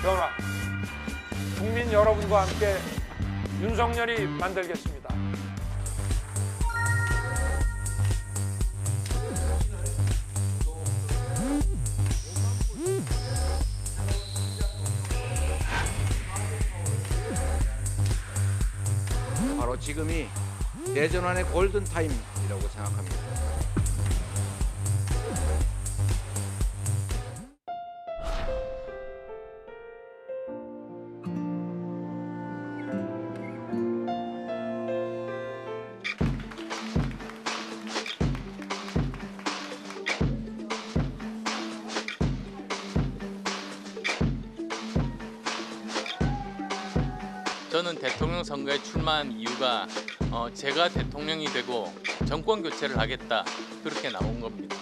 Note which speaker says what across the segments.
Speaker 1: 변화. 국민 여러분과 함께 윤석열이 만들겠습니다.
Speaker 2: 바로 지금이 대전환의 골든타임이라고 생각합니다.
Speaker 3: 저는 대통령 선거에 출마한 이유가 제가 대통령이 되고 정권 교체를 하겠다, 그렇게 나온 겁니다.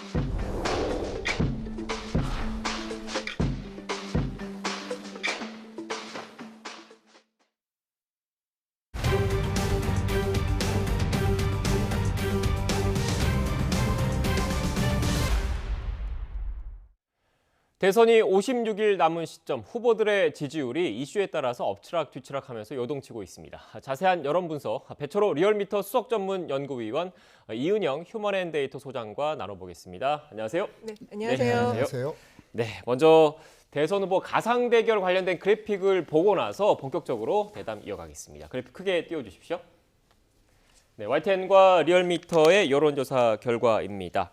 Speaker 4: 대선이 56일 남은 시점, 후보들의 지지율이 이슈에 따라서 엎치락뒤치락하면서 요동치고 있습니다. 자세한 여론 분석, 배철호 리얼미터 수석 전문 연구위원, 이은영 휴먼앤데이터 소장과 나눠보겠습니다. 안녕하세요.
Speaker 5: 네, 안녕하세요.
Speaker 4: 안녕하세요. 네, 먼저 대선 후보 가상 대결 관련된 그래픽을 보고 나서 본격적으로 대담 이어가겠습니다. 그래픽 크게 띄워주십시오. 네, YTN과 리얼미터의 여론조사 결과입니다.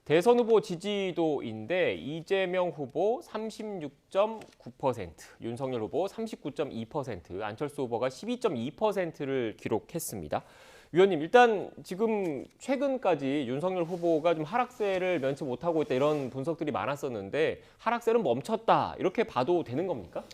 Speaker 4: 대선 후보 지지도인데 이재명 후보 36.9%, 윤석열 후보 39.2%, 안철수 후보가 12.2%를 기록했습니다. 위원님, 일단 지금 최근까지 윤석열 후보가 좀 하락세를 면치 못하고 있다, 이런 분석들이 많았었는데 하락세는 멈췄다, 이렇게 봐도 되는 겁니까?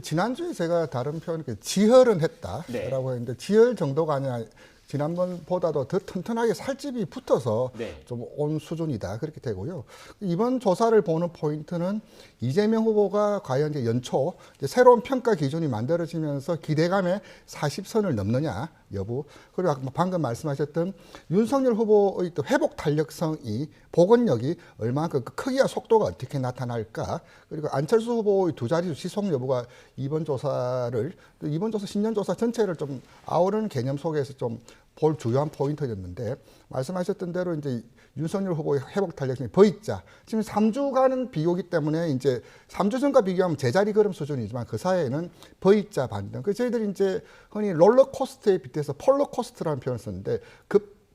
Speaker 6: 지난주에 제가 다른 표현, 지혈은 했다라고 했는데 지혈 정도가 아니라 지난번보다도 더 튼튼하게 살집이 붙어서 좀 온 수준이다, 그렇게 되고요. 이번 조사를 보는 포인트는 이재명 후보가 과연 이제 연초 이제 새로운 평가 기준이 만들어지면서 기대감에 40선을 넘느냐 여부, 그리고 방금 말씀하셨던 윤석열 후보의 또 회복 탄력성이, 복원력이 얼마만큼 그 크기와 속도가 어떻게 나타날까, 그리고 안철수 후보의 두 자릿수 시속 여부가 이번 조사 신년조사 전체를 좀 아우르는 개념 속에서 좀 볼 주요한 포인트였는데, 말씀하셨던 대로 이제 윤석열 후보의 회복 탄력성이 V자, 지금 3주간은 비교기 때문에 이제 3주 전과 비교하면 제자리 걸음 수준이지만 그 사이에는 V자 반등. 그 저희들이 이제 흔히 롤러코스터에 빗대서 폴로코스터라는 표현을 썼는데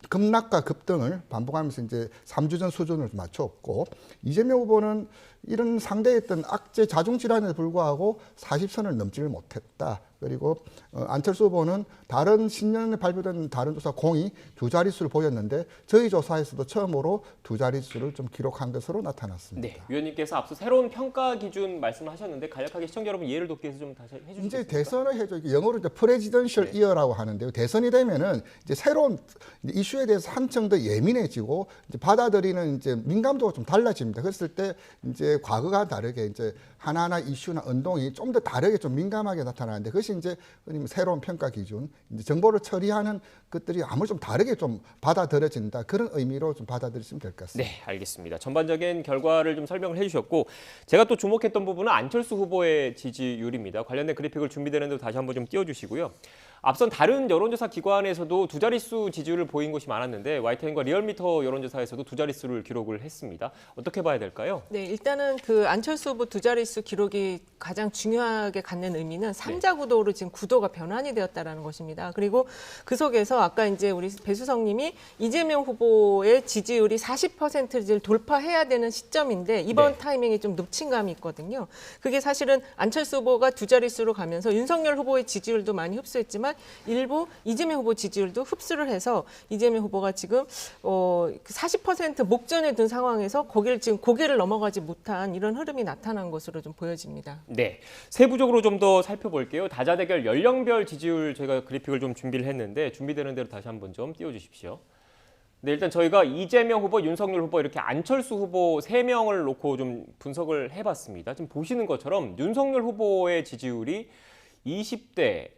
Speaker 6: 급락과 급등을 반복하면서 이제 3주 전 수준을 맞췄고, 이재명 후보는 이런 상대했던 악재 자중 질환에 불구하고 40선을 넘지를 못했다. 그리고 안철수 후보는 다른 신년에 발표된 다른 조사 공이 두 자릿수를 보였는데 저희 조사에서도 처음으로 두 자릿수를 좀 기록한 것으로 나타났습니다.
Speaker 4: 네, 위원님께서 앞서 새로운 평가 기준 말씀하셨는데 간략하게 시청자 여러분 이해를 돕기 위해서 좀 다시 해주시겠습니까?
Speaker 6: 이제 대선을 해줘, 영어로 이제 프레지던셜 이어라고 하는데요. 대선이 되면은 이제 새로운 이슈에 대해서 한층 더 예민해지고 이제 받아들이는 이제 민감도가 좀 달라집니다. 그랬을 때 이제 과거와 다르게 이제 하나하나 이슈나 운동이 좀 더 다르게 좀 민감하게 나타나는데, 그것이 이제 새로운 평가 기준, 이제 정보를 처리하는 것들이 아무리 좀 다르게 좀 받아들여진다, 그런 의미로 좀 받아들이시면 될 것 같습니다.
Speaker 4: 네, 알겠습니다. 전반적인 결과를 좀 설명을 해주셨고, 제가 또 주목했던 부분은 안철수 후보의 지지율입니다. 관련된 그래픽을 준비되는데 다시 한번 좀 띄워주시고요. 앞선 다른 여론조사 기관에서도 두 자릿수 지지율을 보인 곳이 많았는데 YTN과 리얼미터 여론조사에서도 두 자릿수를 기록을 했습니다. 어떻게 봐야 될까요?
Speaker 5: 네, 일단은 그 안철수 후보 두 자릿수 기록이 가장 중요하게 갖는 의미는 삼자 구도로 지금 구도가 변환이 되었다라는 것입니다. 그리고 그 속에서 아까 이제 우리 배수성 님이 이재명 후보의 지지율이 40%를 돌파해야 되는 시점인데 이번 타이밍이 좀 놓친 감이 있거든요. 그게 사실은 안철수 후보가 두 자릿수로 가면서 윤석열 후보의 지지율도 많이 흡수했지만 일부 이재명 후보 지지율도 흡수를 해서 이재명 후보가 지금 40% 목전에 든 상황에서 거기를 지금 고개를 넘어가지 못한 이런 흐름이 나타난 것으로 좀 보여집니다.
Speaker 4: 네, 세부적으로 좀 더 살펴볼게요. 다자대결 연령별 지지율 저희가 그래픽을 좀 준비를 했는데 준비되는 대로 다시 한번 좀 띄워주십시오. 네, 일단 저희가 이재명 후보, 윤석열 후보, 이렇게 안철수 후보 3명을 놓고 좀 분석을 해봤습니다. 지금 보시는 것처럼 윤석열 후보의 지지율이 20대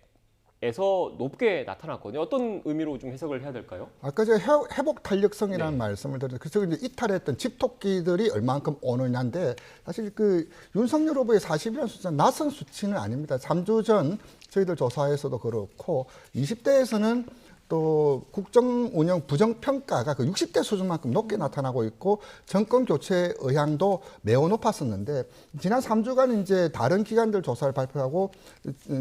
Speaker 4: 에서 높게 나타났거든요. 어떤 의미로 좀 해석을 해야 될까요?
Speaker 6: 아까 제가 회복 탄력성이라는 말씀을 드렸는데 그래서 이제 이탈했던 집토끼들이 얼만큼 오느냐인데 사실 그 윤석열 후보의 40이라는 숫자는 낯선 수치는 아닙니다. 3주 전 저희들 조사에서도 그렇고 20대에서는 또 국정 운영 부정평가가 그 60대 수준만큼 높게 나타나고 있고 정권 교체 의향도 매우 높았었는데 지난 3주간 이제 다른 기관들 조사를 발표하고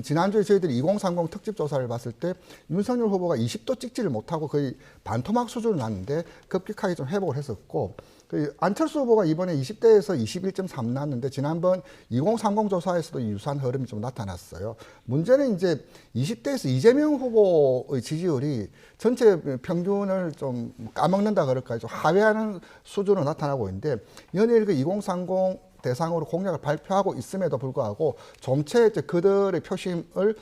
Speaker 6: 지난주에 저희들이 2030 특집 조사를 봤을 때 윤석열 후보가 20도 찍지를 못하고 거의 반토막 수준을 났는데 급격하게 좀 회복을 했었고 그 안철수 후보가 이번에 20대에서 21.3 나왔는데 지난번 2030 조사에서도 유사한 흐름이 좀 나타났어요. 문제는 이제 20대에서 이재명 후보의 지지율이 전체 평균을 좀 까먹는다 그럴까요? 좀 하회하는 수준으로 나타나고 있는데 연일 그 2030 대상으로 공약을 발표하고 있음에도 불구하고 좀채 그들의 표심을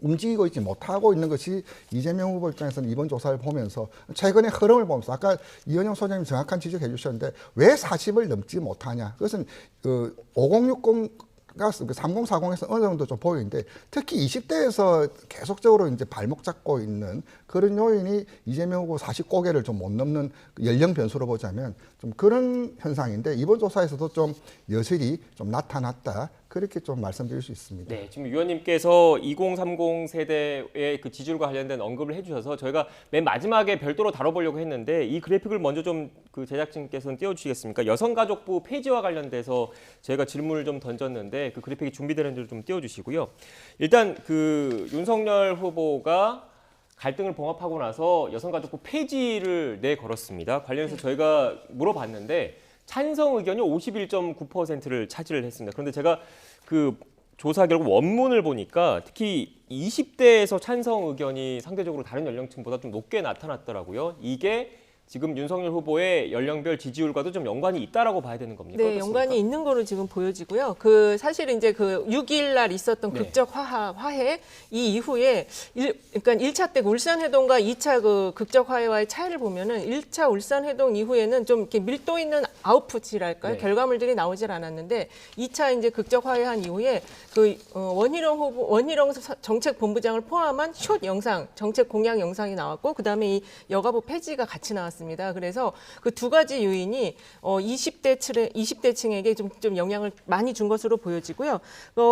Speaker 6: 움직이고 있지 못하고 있는 것이 이재명 후보 입장에서는 이번 조사를 보면서 최근의 흐름을 보면서 아까 이현영 소장님 정확한 지적해 주셨는데 왜 40을 넘지 못하냐. 그것은 그 5060가 3040에서 어느 정도 좀 보이는데 특히 20대에서 계속적으로 이제 발목 잡고 있는 그런 요인이 이재명 후보 40고개를 좀 못 넘는 연령 변수로 보자면 좀 그런 현상인데 이번 조사에서도 좀 여실히 좀 나타났다. 그렇게 좀 말씀드릴 수 있습니다.
Speaker 4: 네, 지금 위원님께서 2030 세대의 그 지지율과 관련된 언급을 해주셔서 저희가 맨 마지막에 별도로 다뤄보려고 했는데 이 그래픽을 먼저 좀 그 제작진께서는 띄워주시겠습니까? 여성가족부 폐지와 관련돼서 저희가 질문을 좀 던졌는데 그 그래픽이 준비되는 대로 좀 띄워주시고요. 일단 그 윤석열 후보가 갈등을 봉합하고 나서 여성가족부 폐지를 내걸었습니다. 관련해서 저희가 물어봤는데 찬성 의견이 51.9%를 차지를 했습니다. 그런데 제가 그 조사 결국 원문을 보니까 특히 20대에서 찬성 의견이 상대적으로 다른 연령층보다 좀 높게 나타났더라고요. 이게 지금 윤석열 후보의 연령별 지지율과도 좀 연관이 있다라고 봐야 되는 겁니까?
Speaker 5: 네,
Speaker 4: 어떻습니까?
Speaker 5: 연관이 있는 거로 지금 보여지고요. 그 사실 이제 그 6일 날 있었던
Speaker 4: 네.
Speaker 5: 극적 화해 이 이후에 그러니까 1차 때 울산 회동과 2차 그 극적 화해와의 차이를 보면은 1차 울산 회동 이후에는 좀 이렇게 밀도 있는 아웃풋이랄까요?
Speaker 4: 네.
Speaker 5: 결과물들이 나오질 않았는데 2차 이제 극적 화해한 이후에 그 원희룡 정책본부장을 포함한 숏 영상, 정책 공약 영상이 나왔고 그다음에 이 여가부 폐지가 같이 나왔습니다. 그래서 그 두 가지 요인이 20대층에게 좀 영향을 많이 준 것으로 보여지고요.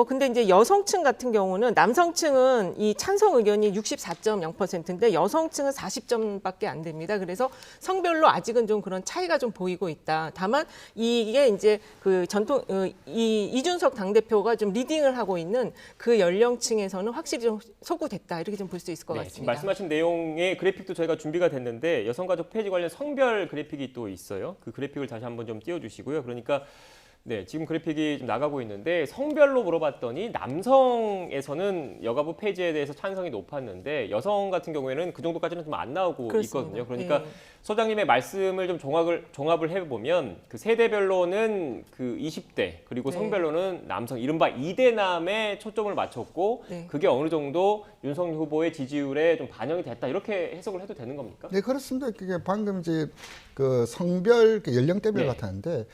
Speaker 5: 근데 이제 여성층 같은 경우는 남성층은 이 찬성 의견이 64.0%인데 여성층은 40점밖에 안 됩니다. 그래서 성별로 아직은 좀 그런 차이가 좀 보이고 있다. 다만 이게 이제 그 전통 이준석 당대표가 좀 리딩을 하고 있는 그 연령층에서는 확실히 좀 소구됐다. 이렇게 좀 볼 수 있을 것
Speaker 4: 네,
Speaker 5: 같습니다.
Speaker 4: 지금 말씀하신 내용의 그래픽도 저희가 준비가 됐는데 여성가족 폐지 관련 성별 그래픽이 또 있어요. 그 그래픽을 다시 한번 좀 띄워주시고요. 그러니까 네, 지금 그래픽이 좀 나가고 있는데 성별로 물어봤더니 남성에서는 여가부 폐지에 대해서 찬성이 높았는데 여성 같은 경우에는 그 정도까지는 좀 안 나오고
Speaker 5: 그렇습니다.
Speaker 4: 있거든요. 그러니까
Speaker 5: 네.
Speaker 4: 소장님의 말씀을 좀 종합을 해보면 그 세대별로는 그 20대 그리고
Speaker 5: 네.
Speaker 4: 성별로는 남성 이른바 2대남에 초점을 맞췄고
Speaker 5: 네.
Speaker 4: 그게 어느 정도 윤석열 후보의 지지율에 좀 반영이 됐다 이렇게 해석을 해도 되는 겁니까?
Speaker 6: 네, 그렇습니다. 그게 방금 이제 그 성별 연령대별
Speaker 4: 네.
Speaker 6: 나타났는데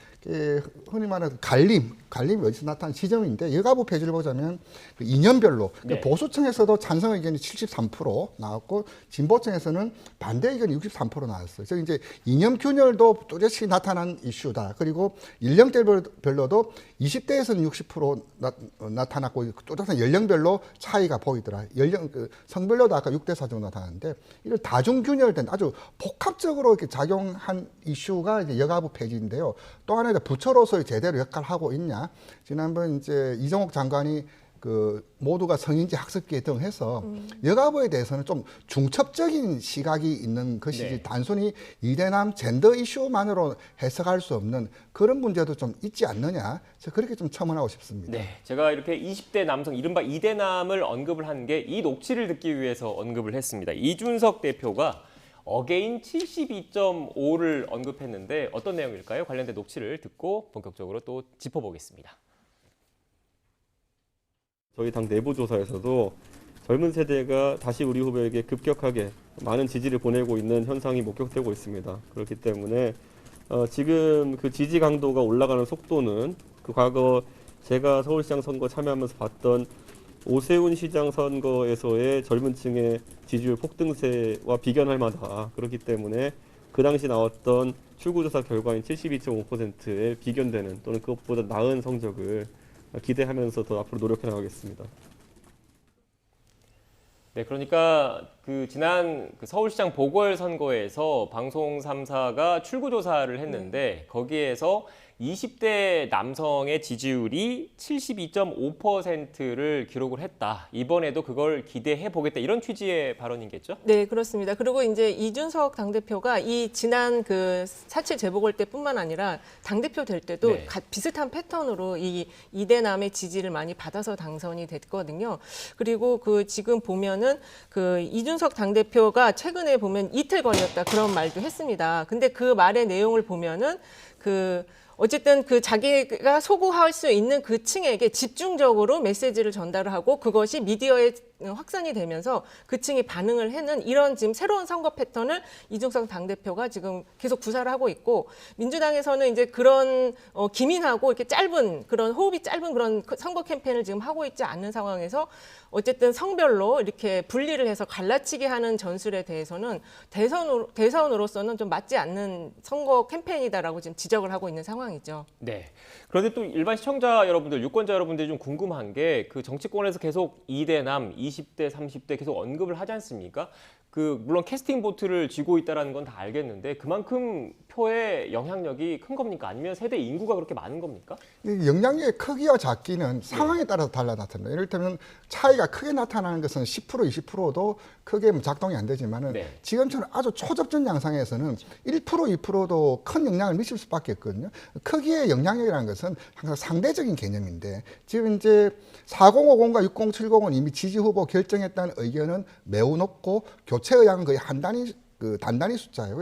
Speaker 6: 흔히 말하는 갈림이 어디서 나타난 지점인데 여가부 폐지를 보자면 그 이념별로
Speaker 4: 네.
Speaker 6: 보수층에서도 찬성 의견이 73% 나왔고 진보층에서는 반대 의견이 63% 나왔어요. 그래서 이제 이념 균열도 뚜렷이 나타난 이슈다. 그리고 연령대별로도 20대에서는 60% 나타났고 뚜렷한 연령별로 차이가 보이더라. 성별로도 아까 6대4 정도 나타났는데 이걸 다중균열된 아주 복합적으로 이렇게 작용한 이슈가 이제 여가부 폐지인데요. 또 하나 부처로서의 제대로 역할을 하고 있냐. 지난번 이제 이정옥 장관이 그 모두가 성인지 학습기 등 해서 여가부에 대해서는 좀 중첩적인 시각이 있는 것이지
Speaker 4: 네.
Speaker 6: 단순히 이대남 젠더 이슈만으로 해석할 수 없는 그런 문제도 좀 있지 않느냐. 그래서 그렇게 좀 첨언하고 싶습니다.
Speaker 4: 네, 제가 이렇게 20대 남성 이른바 2대남을 언급을 한 게 이 녹취를 듣기 위해서 언급을 했습니다. 이준석 대표가 어게인 72.5를 언급했는데 어떤 내용일까요? 관련된 녹취를 듣고 본격적으로 또 짚어보겠습니다.
Speaker 7: 저희 당 내부 조사에서도 젊은 세대가 다시 우리 후보에게 급격하게 많은 지지를 보내고 있는 현상이 목격되고 있습니다. 그렇기 때문에 지금 그 지지 강도가 올라가는 속도는 그 과거 제가 서울시장 선거 참여하면서 봤던 오세훈 시장 선거에서의 젊은 층의 지지율 폭등세와 비견할 만하다. 그렇기 때문에 그 당시 나왔던 출구조사 결과인 72.5%에 비견되는 또는 그것보다 나은 성적을 기대하면서 더 앞으로 노력해 나가겠습니다.
Speaker 4: 네, 그러니까 그 지난 그 서울시장 보궐선거에서 방송 3사가 출구조사를 했는데 거기에서 20대 남성의 지지율이 72.5%를 기록을 했다. 이번에도 그걸 기대해 보겠다. 이런 취지의 발언이겠죠?
Speaker 5: 네, 그렇습니다. 그리고 이제 이준석 당대표가 이 지난 그 4.7 재보궐 때뿐만 아니라 당대표 될 때도
Speaker 4: 네.
Speaker 5: 비슷한 패턴으로 이 이대남의 지지를 많이 받아서 당선이 됐거든요. 그리고 그 지금 보면은 그 이준석 당대표가 최근에 보면 이틀 걸렸다 그런 말도 했습니다. 근데 그 말의 내용을 보면은 어쨌든 그 자기가 소구할 수 있는 그 층에게 집중적으로 메시지를 전달을 하고 그것이 미디어에 확산이 되면서 그 층이 반응을 하는 이런 지금 새로운 선거 패턴을 이준석 당대표가 지금 계속 구사를 하고 있고 민주당에서는 이제 그런 기민하고 이렇게 짧은 그런 호흡이 짧은 그런 선거 캠페인을 지금 하고 있지 않는 상황에서 어쨌든 성별로 이렇게 분리를 해서 갈라치기 하는 전술에 대해서는 대선으로서는 좀 맞지 않는 선거 캠페인이다라고 지금 지적을 하고 있는 상황이죠.
Speaker 4: 네. 그런데 또 일반 시청자 여러분들, 유권자 여러분들이 좀 궁금한 게 그 정치권에서 계속 2대남, 20대, 30대 계속 언급을 하지 않습니까? 물론 캐스팅 보트를 쥐고 있다는 건 다 알겠는데 그만큼 표의 영향력이 큰 겁니까? 아니면 세대 인구가 그렇게 많은 겁니까?
Speaker 6: 영향력의 크기와 작기는 상황에 따라서 달라 나타납니다. 이를테면 차이가 크게 나타나는 것은 10%, 20%도 크게 작동이 안 되지만은 지금처럼 아주 초접전 양상에서는 1%, 2%도 큰 영향을 미칠 수밖에 없거든요. 크기의 영향력이라는 것은 항상 상대적인 개념인데 지금 이제 4050과 6070은 이미 지지 후보 결정했다는 의견은 매우 높고 교체 의향은 거의 단단히 숫자예요.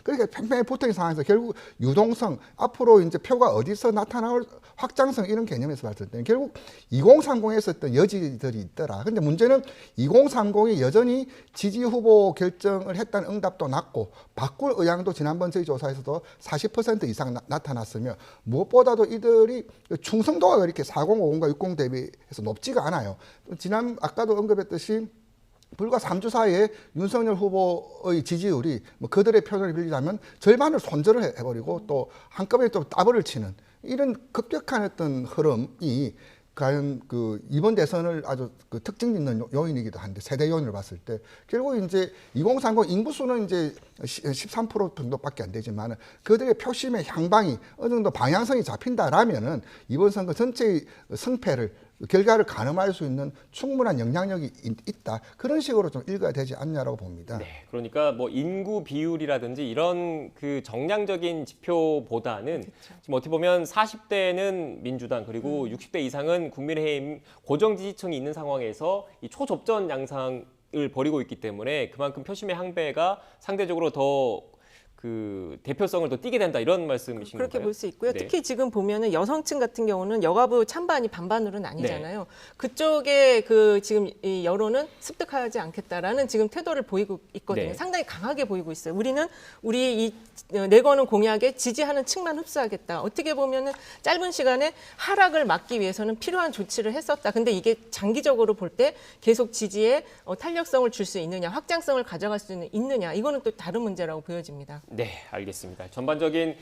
Speaker 6: 그러니까 팽팽히 붙어 있는 상황에서 결국 유동성, 앞으로 이제 표가 어디서 나타날 확장성 이런 개념에서 봤을 때는 결국 2030에서 어떤 여지들이 있더라. 근데 문제는 2030이 여전히 지지 후보 결정을 했다는 응답도 낮고 바꿀 의향도 지난번 저희 조사에서도 40% 이상 나타났으며 무엇보다도 이들이 충성도가 그렇게 4050과 60 대비해서 높지가 않아요. 아까도 언급했듯이 불과 3주 사이에 윤석열 후보의 지지율이 그들의 표현을 빌리자면 절반을 손절을 해버리고 또 한꺼번에 또 따블을 치는 이런 급격한 어떤 흐름이 과연 이번 대선을 아주 특징 있는 요인이기도 한데 세대 요인을 봤을 때 결국 이제 2030 인구수는 이제 13% 정도밖에 안 되지만 그들의 표심의 향방이 어느 정도 방향성이 잡힌다라면은 이번 선거 전체의 승패를 결과를 가늠할 수 있는 충분한 영향력이 있다. 그런 식으로 좀 읽어야 되지 않냐라고 봅니다.
Speaker 4: 네, 그러니까 뭐 인구 비율이라든지 이런 그 정량적인 지표보다는 지금 어떻게 보면 40대는 민주당 그리고 60대 이상은 국민의힘 고정 지지층이 있는 상황에서 이 초접전 양상을 벌이고 있기 때문에 그만큼 표심의 항배가 상대적으로 더 대표성을 더 띠게 된다 이런 말씀이신 건가요?
Speaker 5: 그렇게 볼 수 있고요.
Speaker 4: 네.
Speaker 5: 특히 지금 보면은 여성층 같은 경우는 여가부 찬반이 반반으로는 아니잖아요. 그쪽에 지금 이 여론은 습득하지 않겠다라는 지금 태도를 보이고 있거든요. 상당히 강하게 보이고 있어요. 우리 이 내거는 공약에 지지하는 층만 흡수하겠다. 어떻게 보면은 짧은 시간에 하락을 막기 위해서는 필요한 조치를 했었다. 근데 이게 장기적으로 볼 때 계속 지지에 탄력성을 줄 수 있느냐, 확장성을 가져갈 수 있느냐, 이거는 또 다른 문제라고 보여집니다.
Speaker 4: 네, 알겠습니다. 전반적인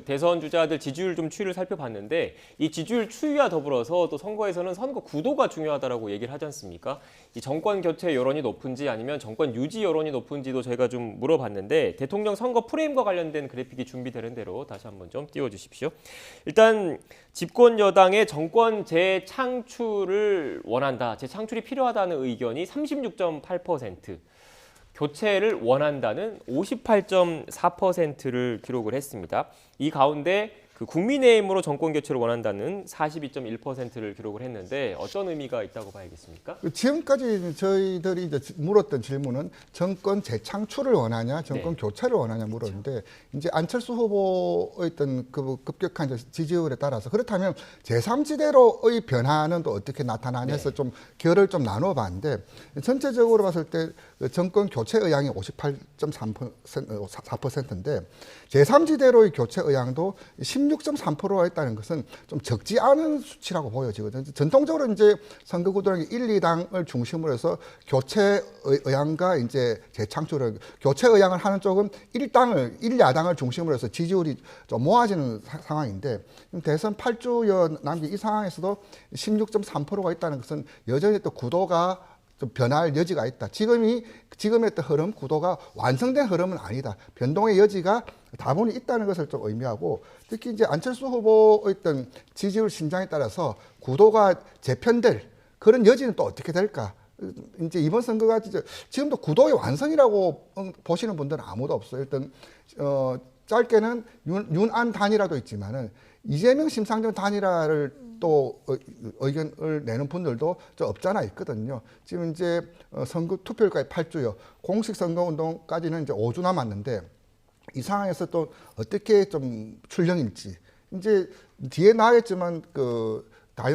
Speaker 4: 대선 주자들 지지율 좀 추이를 살펴봤는데 이 지지율 추이와 더불어서 또 선거에서는 선거 구도가 중요하다라고 얘기를 하지 않습니까? 이 정권 교체 여론이 높은지 아니면 정권 유지 여론이 높은지도 저희가 좀 물어봤는데 대통령 선거 프레임과 관련된 그래픽이 준비되는 대로 다시 한번 좀 띄워주십시오. 일단 집권 여당의 정권 재창출을 원한다, 재창출이 필요하다는 의견이 36.8%. 교체를 원한다는 58.4%를 기록을 했습니다. 이 가운데 국민의힘으로 정권 교체를 원한다는 42.1%를 기록을 했는데 어떤 의미가 있다고 봐야겠습니까?
Speaker 6: 지금까지 저희들이 이제 물었던 질문은 정권 재창출을 원하냐, 정권 교체를 원하냐 물었는데 이제 안철수 후보의 어떤 급격한 지지율에 따라서 그렇다면 제3지대로의 변화는 또 어떻게 나타나냐 해서 좀 결을 좀 나눠봤는데 전체적으로 봤을 때 정권 교체 의향이 58.4%인데 제3지대로의 교체 의향도 10년 16.3%가 있다는 것은 좀 적지 않은 수치라고 보여지거든요. 전통적으로 이제 선거 구도는 1, 2당을 중심으로 해서 교체 의향과 이제 재창출을 교체 의향을 하는 쪽은 1야당을 중심으로 해서 지지율이 좀 모아지는 상황인데 대선 8주여 남긴 이 상황에서도 16.3%가 있다는 것은 여전히 또 구도가 좀 변할 여지가 있다. 지금의 어떤 흐름, 구도가 완성된 흐름은 아니다. 변동의 여지가 다분히 있다는 것을 좀 의미하고 특히 이제 안철수 후보의 어떤 지지율 신장에 따라서 구도가 재편될 그런 여지는 또 어떻게 될까? 이제 이번 선거가 지금도 구도의 완성이라고 보시는 분들은 아무도 없어요. 일단 짧게는 윤안 단일화도 있지만은 이재명 심상정 단일화를 또 의견을 내는 분들도 좀 없잖아 있거든요. 지금 이제 선거 투표일까지 8주요. 공식 선거 운동까지는 이제 5주 남았는데 이 상황에서 또 어떻게 좀 출렁일지 이제 뒤에 나겠지만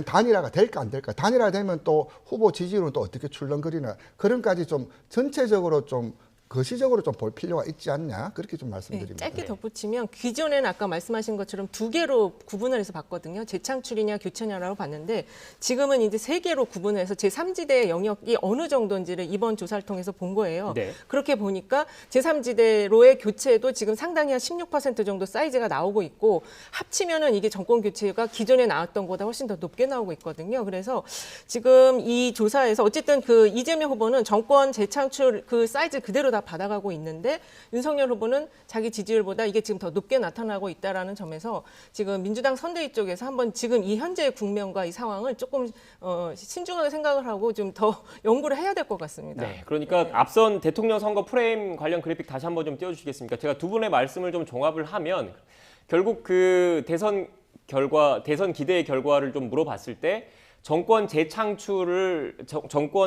Speaker 6: 단일화가 될까 안 될까? 단일화 되면 또 후보 지지율은 또 어떻게 출렁거리나 그런까지 좀 전체적으로 좀 거시적으로 좀 볼 필요가 있지 않냐 그렇게 좀 말씀드립니다.
Speaker 5: 짧게 덧붙이면 기존에는 아까 말씀하신 것처럼 2개로 구분을 해서 봤거든요. 재창출이냐 교체냐라고 봤는데 지금은 이제 3개로 구분을 해서 제3지대 영역이 어느 정도인지를 이번 조사를 통해서 본 거예요.
Speaker 4: 네.
Speaker 5: 그렇게 보니까 제3지대로의 교체도 지금 상당히 한 16% 정도 사이즈가 나오고 있고 합치면은 이게 정권 교체가 기존에 나왔던 것보다 훨씬 더 높게 나오고 있거든요. 그래서 지금 이 조사에서 어쨌든 이재명 후보는 정권 재창출 사이즈 그대로 다 받아가고 있는데 윤석열 후보는 자기 지지율보다 이게 지금 더 높게 나타나고 있다라는 점에서 지금 민주당 선대위 쪽에서 한번 지금 이 현재의 국면과 이 상황을 조금 신중하게 생각을 하고 좀 더 연구를 해야 될 것 같습니다.
Speaker 4: 네, 그러니까 앞선 대통령 선거 프레임 관련 그래픽 다시 한번 좀 띄워주시겠습니까? 제가 두 분의 말씀을 좀 종합을 하면 결국 대선 기대의 결과를 좀 물어봤을 때 정권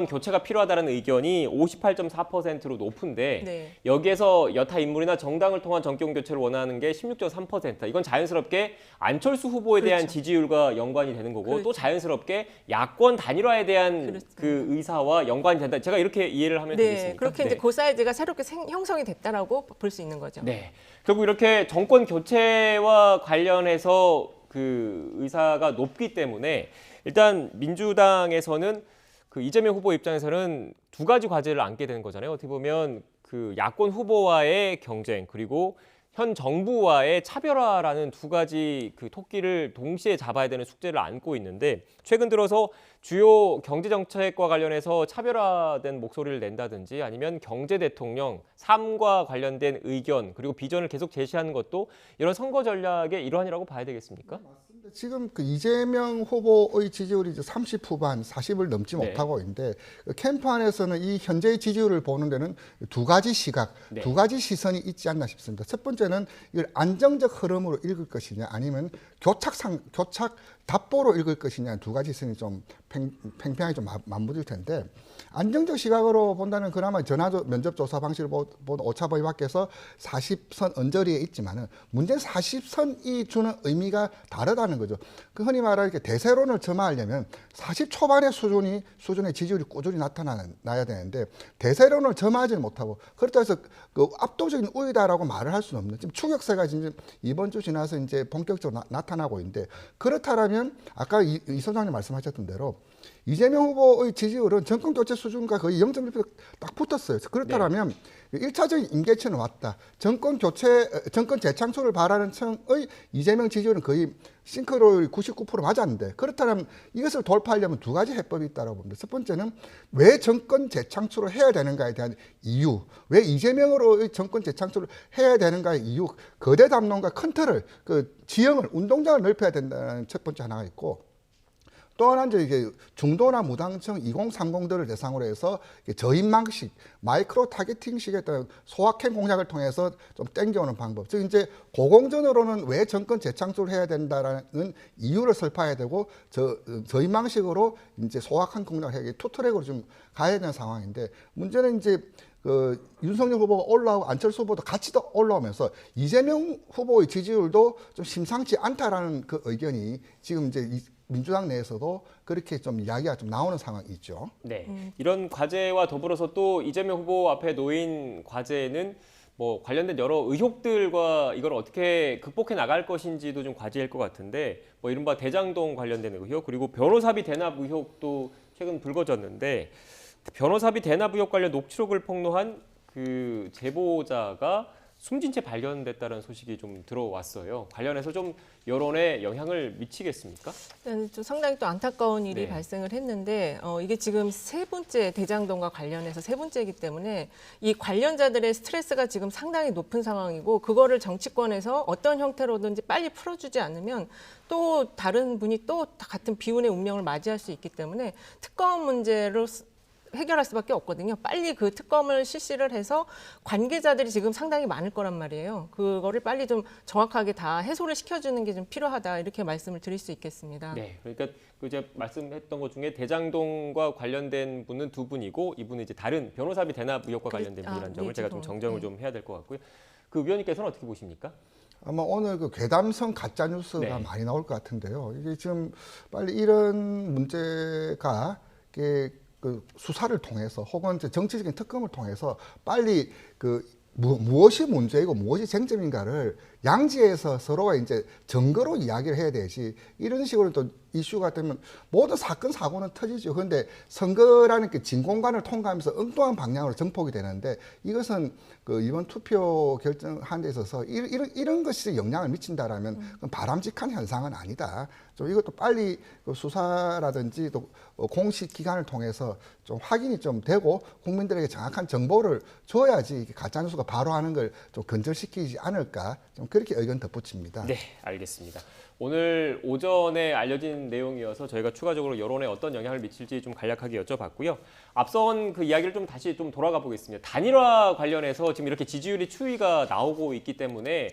Speaker 4: 교체가 필요하다는 의견이 58.4%로 높은데
Speaker 5: 네.
Speaker 4: 여기에서 여타 인물이나 정당을 통한 정권 교체를 원하는 게 16.3%. 이건 자연스럽게 안철수 후보에 대한
Speaker 5: 그렇죠.
Speaker 4: 지지율과 연관이 되는 거고
Speaker 5: 그렇죠.
Speaker 4: 또 자연스럽게 야권 단일화에 대한
Speaker 5: 그렇습니다.
Speaker 4: 그 의사와 연관이 된다. 제가 이렇게 이해를 하면
Speaker 5: 네,
Speaker 4: 되겠습니까?
Speaker 5: 그렇게 이제
Speaker 4: 네.
Speaker 5: 그 사이즈가 새롭게 형성이 됐다라고 볼 수 있는 거죠.
Speaker 4: 네. 결국 이렇게 정권 교체와 관련해서 그 의사가 높기 때문에 일단 민주당에서는 이재명 후보 입장에서는 두 가지 과제를 안게 되는 거잖아요. 어떻게 보면 야권 후보와의 경쟁 그리고 현 정부와의 차별화라는 두 가지 토끼를 동시에 잡아야 되는 숙제를 안고 있는데 최근 들어서 주요 경제 정책과 관련해서 차별화된 목소리를 낸다든지 아니면 경제 대통령, 삶과 관련된 의견 그리고 비전을 계속 제시하는 것도 이런 선거 전략의 일환이라고 봐야 되겠습니까?
Speaker 6: 지금 이재명 후보의 지지율이 이제 30 후반, 40을 넘지
Speaker 4: 네.
Speaker 6: 못하고 있는데 캠프 안에서는 이 현재의 지지율을 보는 데는 두 가지 시각,
Speaker 4: 네.
Speaker 6: 두 가지 시선이 있지 않나 싶습니다. 첫 번째는 이걸 안정적 흐름으로 읽을 것이냐 아니면 교착 답보로 읽을 것이냐 두 가지 시선이 좀 팽팽하게 좀 맞물릴 텐데 안정적 시각으로 본다면 그나마 면접 조사 방식을 본 오차범위 밖에서 40선 언저리에 있지만은 문제는 40선이 주는 의미가 다르다는 거죠. 흔히 말하는 대세론을 점화하려면 40 초반의 수준의 지지율이 꾸준히 나야 되는데 대세론을 점화하지 못하고 그렇다고 해서 압도적인 우위다라고 말을 할 수는 없는 지금 추격세가 지금 이번 주 지나서 이제 본격적으로 나타나고 있는데 그렇다면 아까 이 소장님 말씀하셨던 대로 이재명 후보의 지지율은 정권 교체 수준과 거의 0.1% 딱 붙었어요. 그렇다면 네. 1차적인 임계치는 왔다. 정권 재창출을 바라는 층의 이재명 지지율은 거의 싱크로율이 99% 맞았는데 그렇다면 이것을 돌파하려면 두 가지 해법이 있다고 봅니다. 첫 번째는 왜 정권 재창출을 해야 되는가에 대한 이유, 왜 이재명으로의 정권 재창출을 해야 되는가의 이유, 거대 담론과 큰 틀을 지형을 운동장을 넓혀야 된다는 첫 번째 하나가 있고 또 하나는 이제 중도나 무당층 2030들을 대상으로 해서 저인망식, 마이크로 타겟팅식의 어떤 소확행 공략을 통해서 좀 땡겨오는 방법. 즉 이제 고공전으로는 왜 정권 재창출을 해야 된다라는 이유를 설파해야 되고 저인망식으로 이제 소확행 공략을 해야 투트랙으로 좀 가야 되는 상황인데 문제는 이제 윤석열 후보가 올라오고 안철수 후보도 같이 더 올라오면서 이재명 후보의 지지율도 좀 심상치 않다라는 그 의견이 지금 이제 민주당 내에서도 그렇게 좀 이야기가 좀 나오는 상황이 있죠.
Speaker 4: 네, 이런 과제와 더불어서 또 이재명 후보 앞에 놓인 과제는 뭐 관련된 여러 의혹들과 이걸 어떻게 극복해 나갈 것인지도 좀 과제일 것 같은데 뭐 이른바 대장동 관련된 의혹 그리고 변호사비 대납 의혹도 최근 불거졌는데 변호사비 대납 의혹 관련 녹취록을 폭로한 그 제보자가 숨진 채 발견됐다는 소식이 좀 들어왔어요. 관련해서 좀 여론에 영향을 미치겠습니까?
Speaker 5: 좀 상당히 또 안타까운 일이
Speaker 4: 네.
Speaker 5: 발생을 했는데 이게 지금 세 번째 대장동과 관련해서 세 번째이기 때문에 이 관련자들의 스트레스가 지금 상당히 높은 상황이고 그거를 정치권에서 어떤 형태로든지 빨리 풀어주지 않으면 또 다른 분이 또 같은 비운의 운명을 맞이할 수 있기 때문에 특검 문제로 해결할 수밖에 없거든요. 빨리 그 특검을 실시를 해서 관계자들이 지금 상당히 많을 거란 말이에요. 그거를 빨리 좀 정확하게 다 해소를 시켜주는 게 좀 필요하다 이렇게 말씀을 드릴 수 있겠습니다.
Speaker 4: 네, 그러니까 그 제가 말씀했던 것 중에 대장동과 관련된 분은 두 분이고 이분은 이제 다른 변호사비 대납 의혹과 관련된 분이라는 점을 제가 좀 정정을 좀 해야 될 것 같고요. 그 위원님께서는 어떻게 보십니까?
Speaker 6: 아마 오늘 그 괴담성 가짜 뉴스가
Speaker 4: 네.
Speaker 6: 많이 나올 것 같은데요. 이게 지금 빨리 이런 문제가 이게 그 수사를 통해서 혹은 이제 정치적인 특검을 통해서 빨리 그 무엇이 문제이고 무엇이 쟁점인가를 양지에서 서로가 이제 증거로 이야기를 해야 되지 이런 식으로 또 이슈가 되면 모든 사건 사고는 터지죠. 그런데 선거라는 게 진공관을 통과하면서 엉뚱한 방향으로 정폭이 되는데 이것은 그 이번 투표 결정하는 데 있어서 이런 것이 영향을 미친다라면 그건 바람직한 현상은 아니다. 좀 이것도 빨리 그 수사라든지 또 공식 기관을 통해서 좀 확인이 좀 되고 국민들에게 정확한 정보를 줘야지 가짜 뉴스가 바로 하는 걸 좀 근절시키지 않을까 좀 그렇게 의견 덧붙입니다.
Speaker 4: 네, 알겠습니다. 오늘 오전에 알려진 내용이어서 저희가 추가적으로 여론에 어떤 영향을 미칠지 좀 간략하게 여쭤봤고요. 앞선 그 이야기를 좀 다시 좀 돌아가 보겠습니다. 단일화 관련해서 지금 이렇게 지지율이 추이가 나오고 있기 때문에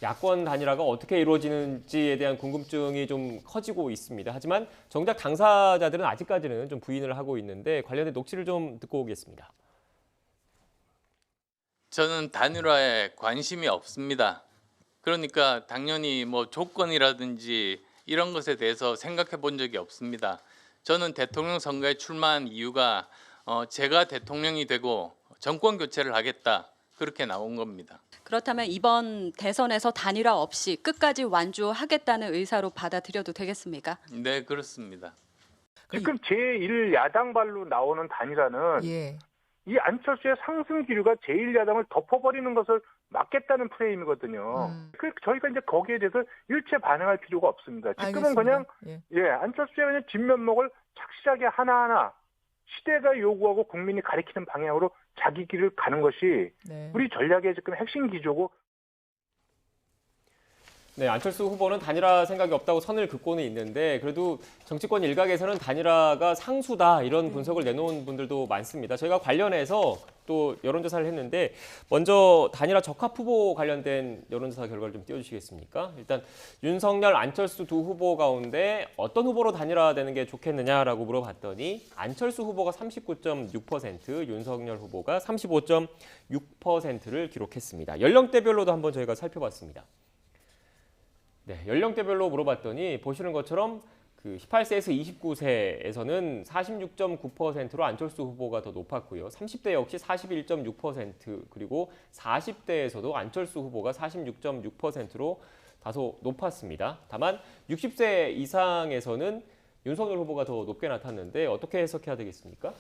Speaker 4: 야권 단일화가 어떻게 이루어지는지에 대한 궁금증이 좀 커지고 있습니다. 하지만 정작 당사자들은 아직까지는 좀 부인을 하고 있는데 관련된 녹취를 좀 듣고 오겠습니다.
Speaker 3: 저는 단일화에 관심이 없습니다. 그러니까 당연히 뭐 조건이라든지 이런 것에 대해서 생각해 본 적이 없습니다. 저는 대통령 선거에 출마한 이유가 제가 대통령이 되고 정권 교체를 하겠다 그렇게 나온 겁니다.
Speaker 8: 그렇다면 이번 대선에서 단일화 없이 끝까지 완주하겠다는 의사로 받아들여도 되겠습니까?
Speaker 3: 네, 그렇습니다.
Speaker 9: 지금 제1야당발로 나오는 단일화는
Speaker 5: 예.
Speaker 9: 이 안철수의 상승 기류가 제1야당을 덮어버리는 것을 막겠다는 프레임이거든요. 저희가 이제 거기에 대해서 일체 반응할 필요가 없습니다. 지금은
Speaker 5: 알겠습니다.
Speaker 9: 그냥 안철수의 그냥 진면목을 착실하게 하나하나 시대가 요구하고 국민이 가리키는 방향으로 자기 길을 가는 것이
Speaker 5: 네.
Speaker 9: 우리 전략의 지금 핵심 기조고.
Speaker 4: 네, 안철수 후보는 단일화 생각이 없다고 선을 긋고는 있는데 그래도 정치권 일각에서는 단일화가 상수다 이런 분석을 내놓은 분들도 많습니다. 저희가 관련해서 또 여론조사를 했는데 먼저 단일화 적합 후보 관련된 여론조사 결과를 좀 띄워주시겠습니까? 일단 윤석열, 안철수 두 후보 가운데 어떤 후보로 단일화되는 게 좋겠느냐라고 물어봤더니 안철수 후보가 39.6%, 윤석열 후보가 35.6%를 기록했습니다. 연령대별로도 한번 저희가 살펴봤습니다. 네, 연령대별로 물어봤더니 보시는 것처럼 그 18세에서 29세에서는 46.9%로 안철수 후보가 더 높았고요. 30대 역시 41.6% 그리고 40대에서도 안철수 후보가 46.6%로 다소 높았습니다. 다만 60세 이상에서는 윤석열 후보가 더 높게 나탔는데 어떻게 해석해야 되겠습니까?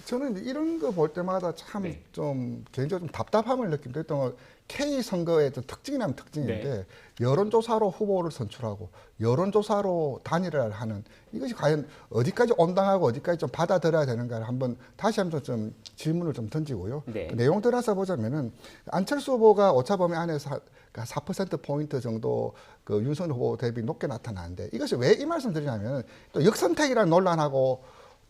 Speaker 6: 저는 이런 거 볼 때마다 참 좀 개인적으로 좀 답답함을 느낀다. 했던 K 선거의 특징이라면 특징인데 여론조사로 후보를 선출하고 여론조사로 단일화를 하는 이것이 과연 어디까지 온당하고 어디까지 좀 받아들여야 되는가를 다시 한번 좀 질문을 좀 던지고요.
Speaker 4: 네.
Speaker 6: 그 내용 들어서 보자면은 안철수 후보가 오차범위 안에서 4%포인트 정도 그 윤석열 후보 대비 높게 나타나는데 이것이 왜 이 말씀 드리냐면 또 역선택이라는 논란하고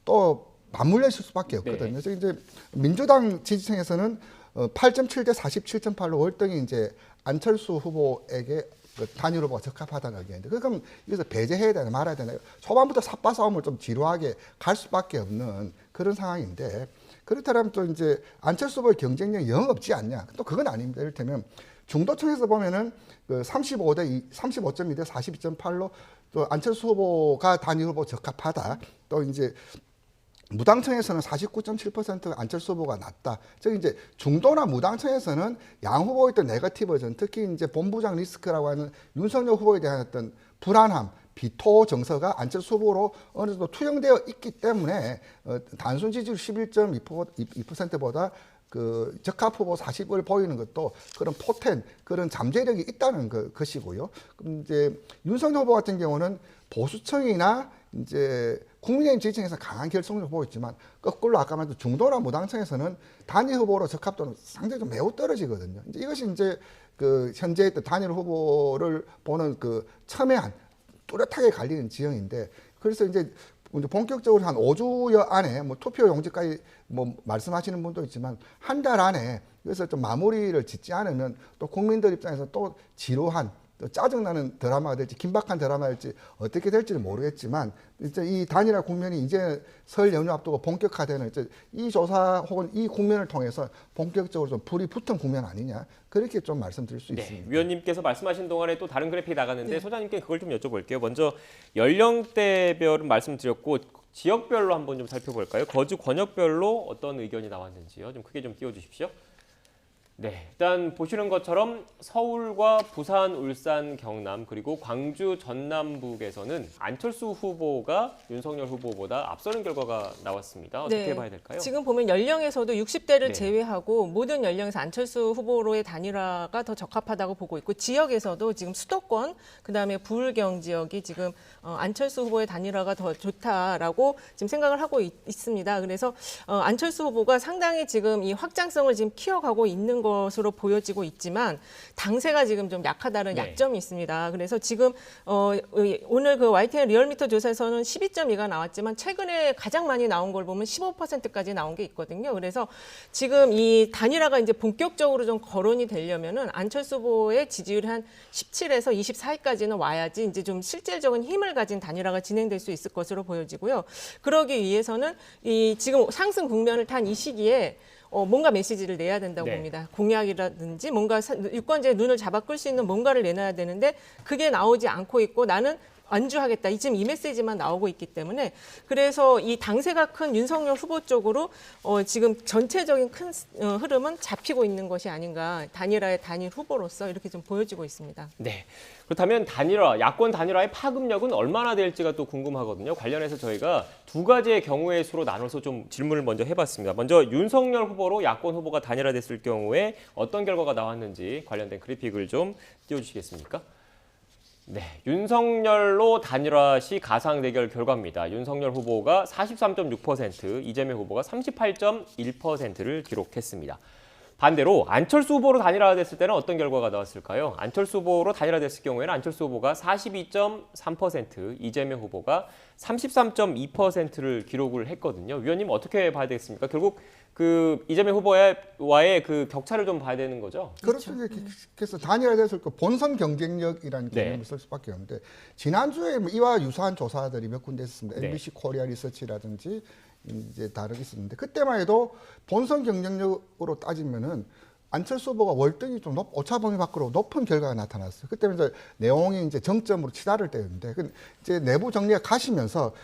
Speaker 6: 또 맞물려 있을 수밖에 없거든요.
Speaker 4: 네.
Speaker 6: 그래서 이제 민주당 지지층에서는 8.7대 47.8로 월등히 이제 안철수 후보에게 그 단일 후보가 적합하다는 의견인데 그럼 여기서 배제해야 되나 말아야 되나 초반부터 삽바 싸움을 좀 지루하게 갈 수밖에 없는 그런 상황인데 그렇다면 또 이제 안철수 후보의 경쟁력이 영 없지 않냐? 또 그건 아닙니다. 이를테면 중도층에서 보면은 그 35.2대 42.8로 또 안철수 후보가 단일 후보 적합하다. 또 이제 무당청에서는 49.7%가 안철수 후보가 낮다. 즉 이제 중도나 무당청에서는 양 후보의 어떤 네거티브 버전, 특히 이제 본부장 리스크라고 하는 윤석열 후보에 대한 어떤 불안함, 비토 정서가 안철수 후보로 어느 정도 투영되어 있기 때문에 단순 지지율 11.2%보다 그 적합 후보 40을 보이는 것도 그런 포텐, 그런 잠재력이 있다는 것이고요. 그럼 이제 윤석열 후보 같은 경우는 보수층이나 이제 국민의힘 지지층에서 강한 결속력을 보였지만 거꾸로 아까 말했던 중도나 무당층에서는 단일 후보로 적합도는 상당히 좀 매우 떨어지거든요. 이제 이것이 이제 그 현재 단일 후보를 보는 그 첨예한 뚜렷하게 갈리는 지형인데, 그래서 이제 본격적으로 한 5주여 안에 뭐 투표 용지까지 뭐 말씀하시는 분도 있지만 한 달 안에 그래서 좀 마무리를 짓지 않으면 또 국민들 입장에서 또 지루한 또 짜증나는 드라마가 될지 긴박한 드라마가 될지 어떻게 될지는 모르겠지만 이제 이 단일화 국면이 이제 설 연휴 앞두고 본격화되는 이제 이 조사 혹은 이 국면을 통해서 본격적으로 좀 불이 붙은 국면 아니냐, 그렇게 좀 말씀드릴 수 있습니다.
Speaker 4: 위원님께서 말씀하신 동안에 또 다른 그래픽이 나갔는데 소장님께 그걸 좀 여쭤볼게요. 먼저 연령대별은 말씀드렸고 지역별로 한번 좀 살펴볼까요? 거주 권역별로 어떤 의견이 나왔는지요. 좀 크게 좀 띄워주십시오. 네, 일단 보시는 것처럼 서울과 부산, 울산, 경남 그리고 광주, 전남북에서는 안철수 후보가 윤석열 후보보다 앞서는 결과가 나왔습니다. 어떻게 봐야 될까요?
Speaker 5: 지금 보면 연령에서도 60대를
Speaker 4: 네.
Speaker 5: 제외하고 모든 연령에서 안철수 후보로의 단일화가 더 적합하다고 보고 있고, 지역에서도 지금 수도권, 그다음에 부울경 지역이 지금 안철수 후보의 단일화가 더 좋다라고 지금 생각을 하고 있습니다. 그래서 안철수 후보가 상당히 지금 이 확장성을 지금 키워가고 있는 것으로 보여지고 있지만 당세가 지금 좀 약하다는 약점이 있습니다. 그래서 지금 오늘 그 YTN 리얼미터 조사에서는 12.2가 나왔지만 최근에 가장 많이 나온 걸 보면 15%까지 나온 게 있거든요. 그래서 지금 이 단일화가 이제 본격적으로 좀 거론이 되려면은 안철수 후보의 지지율이 한 17에서 24위까지는 와야지 이제 좀 실질적인 힘을 가진 단일화가 진행될 수 있을 것으로 보여지고요. 그러기 위해서는 이 지금 상승 국면을 탄 이 시기에 뭔가 메시지를 내야 된다고 봅니다. 공약이라든지 뭔가 유권자의 눈을 잡아 끌 수 있는 뭔가를 내놔야 되는데 그게 나오지 않고 있고 나는 완주하겠다. 지금 이 메시지만 나오고 있기 때문에 그래서 이 당세가 큰 윤석열 후보 쪽으로 지금 전체적인 큰 흐름은 잡히고 있는 것이 아닌가. 단일화의 단일 후보로서 이렇게 좀 보여지고 있습니다.
Speaker 4: 네. 그렇다면 단일화, 야권 단일화의 파급력은 얼마나 될지가 또 궁금하거든요. 관련해서 저희가 두 가지의 경우의 수로 나눠서 좀 질문을 먼저 해봤습니다. 먼저 윤석열 후보로 야권 후보가 단일화됐을 경우에 어떤 결과가 나왔는지 관련된 그래픽을 좀 띄워주시겠습니까? 네, 윤석열로 단일화 시 가상 대결 결과입니다. 윤석열 후보가 43.6%, 이재명 후보가 38.1%를 기록했습니다. 반대로 안철수 후보로 단일화됐을 때는 어떤 결과가 나왔을까요? 안철수 후보로 단일화됐을 경우에는 안철수 후보가 42.3%, 이재명 후보가 33.2%를 기록을 했거든요. 위원님 어떻게 봐야 되겠습니까? 결국 그 이재명 후보와의 그 격차를 좀 봐야 되는 거죠?
Speaker 6: 그렇죠. 그래서 단일화됐을 때 본선 경쟁력이라는 개념을 쓸 수밖에 없는데 지난주에 이와 유사한 조사들이 몇 군데 있었습니다. MBC 코리아 리서치라든지 이제 다르게 있었는데 그때만 해도 본선 경쟁력으로 따지면은 안철수 후보가 월등히 좀 오차 범위 밖으로 높은 결과가 나타났어요. 그때는 이제 내용이 이제 정점으로 치달을 때였는데 이제 내부 정리가 가시면서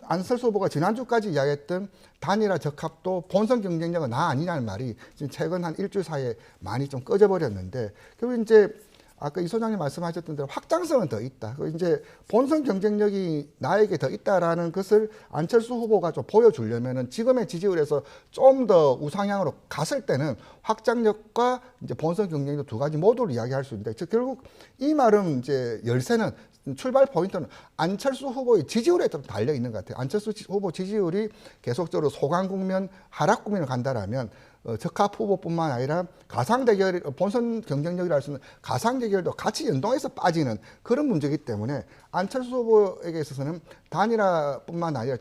Speaker 6: 안철수 후보가 지난주까지 이야기했던 단일화 적합도 본선 경쟁력은 나 아니냐는 말이 지금 최근 한 일주일 사이에 많이 좀 꺼져버렸는데 결국 이제 아까 이 소장님 말씀하셨던 대로 확장성은 더 있다. 이제 본선 경쟁력이 나에게 더 있다라는 것을 안철수 후보가 좀 보여주려면은 지금의 지지율에서 좀 더 우상향으로 갔을 때는 확장력과 이제 본선 경쟁력 두 가지 모두를 이야기할 수 있는데, 즉 결국 이 말은 이제 열쇠는 출발 포인트는 안철수 후보의 지지율에 좀 달려 있는 것 같아요. 안철수 후보 지지율이 계속적으로 소강 국면, 하락 국면을 간다라면 적합 후보뿐만 아니라 가상 대결, 본선 경쟁력이라 할 수 있는 가상 대결도 같이 연동해서 빠지는 그런 문제이기 때문에 안철수 후보에게 있어서는 단일화뿐만 아니라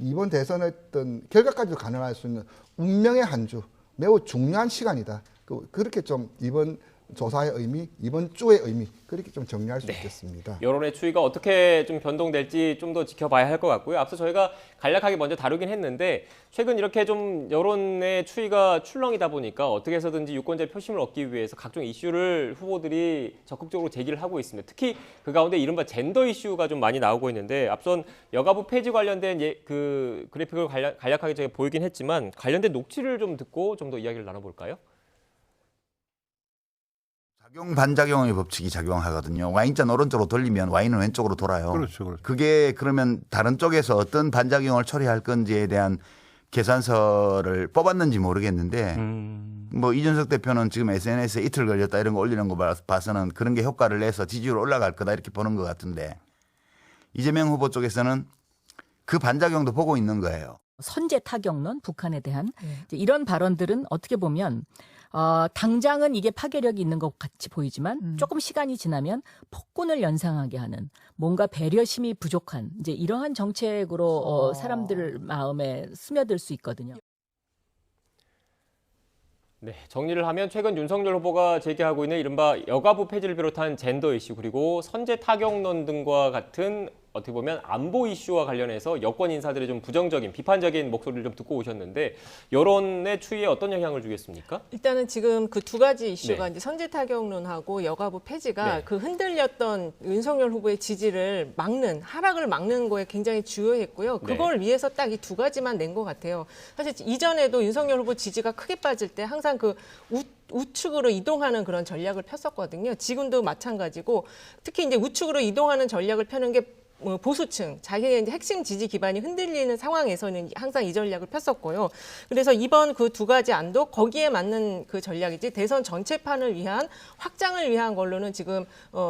Speaker 6: 이번 대선의 어떤 결과까지도 가능할 수 있는 운명의 한 주, 매우 중요한 시간이다. 그렇게 좀 이번 조사의 의미, 이번 주의 의미 그렇게 좀 정리할 수 있겠습니다.
Speaker 4: 여론의 추이가 어떻게 좀 변동될지 좀 더 지켜봐야 할 것 같고요. 앞서 저희가 간략하게 먼저 다루긴 했는데 최근 이렇게 좀 여론의 추이가 출렁이다 보니까 어떻게 해서든지 유권자의 표심을 얻기 위해서 각종 이슈를 후보들이 적극적으로 제기를 하고 있습니다. 특히 그 가운데 이른바 젠더 이슈가 좀 많이 나오고 있는데 앞선 여가부 폐지 관련된 그 그래픽을 간략하게 저희가 보이긴 했지만 관련된 녹취를 좀 듣고 좀 더 이야기를 나눠볼까요?
Speaker 10: 작용 반작용의 법칙이 작용하거든요. 와인잔 오른쪽으로 돌리면 와인은 왼쪽으로 돌아요.
Speaker 11: 그렇죠.
Speaker 10: 그게 그러면 다른 쪽에서 어떤 반작용을 처리할 건지에 대한 계산서를 뽑았는지 모르겠는데 뭐 이준석 대표는 지금 SNS에 이틀 걸렸다 이런 거 올리는 거 봐서는 그런 게 효과를 내서 지지율 올라갈 거다 이렇게 보는 것 같은데 이재명 후보 쪽에서는 그 반작용도 보고 있는 거예요.
Speaker 12: 선제 타격론, 북한에 대한 이런 발언들은 어떻게 보면 당장은 이게 파괴력이 있는 것 같이 보이지만 조금 시간이 지나면 폭군을 연상하게 하는 뭔가 배려심이 부족한 이제 이러한 정책으로 사람들 마음에 스며들 수 있거든요.
Speaker 4: 네, 정리를 하면 최근 윤석열 후보가 제기하고 있는 이른바 여가부 폐지를 비롯한 젠더 이슈 그리고 선제 타격론 등과 같은 어떻게 보면 안보 이슈와 관련해서 여권 인사들의 좀 부정적인 비판적인 목소리를 좀 듣고 오셨는데 여론의 추이에 어떤 영향을 주겠습니까?
Speaker 5: 일단은 지금 그 두 가지 이슈가
Speaker 4: 네.
Speaker 5: 이제 선제 타격론하고 여가부 폐지가
Speaker 4: 네.
Speaker 5: 그 흔들렸던 윤석열 후보의 지지를 막는 하락을 막는 거에 굉장히 주요했고요. 그걸 위해서 딱 이 두 가지만 낸 것 같아요. 사실 이전에도 윤석열 후보 지지가 크게 빠질 때 항상 그 우측으로 이동하는 그런 전략을 폈었거든요. 지금도 마찬가지고 특히 이제 우측으로 이동하는 전략을 펴는 게 보수층, 자기의 이제 핵심 지지 기반이 흔들리는 상황에서는 항상 이 전략을 폈었고요. 그래서 이번 그 두 가지 안도 거기에 맞는 그 전략이지 대선 전체판을 위한 확장을 위한 걸로는 지금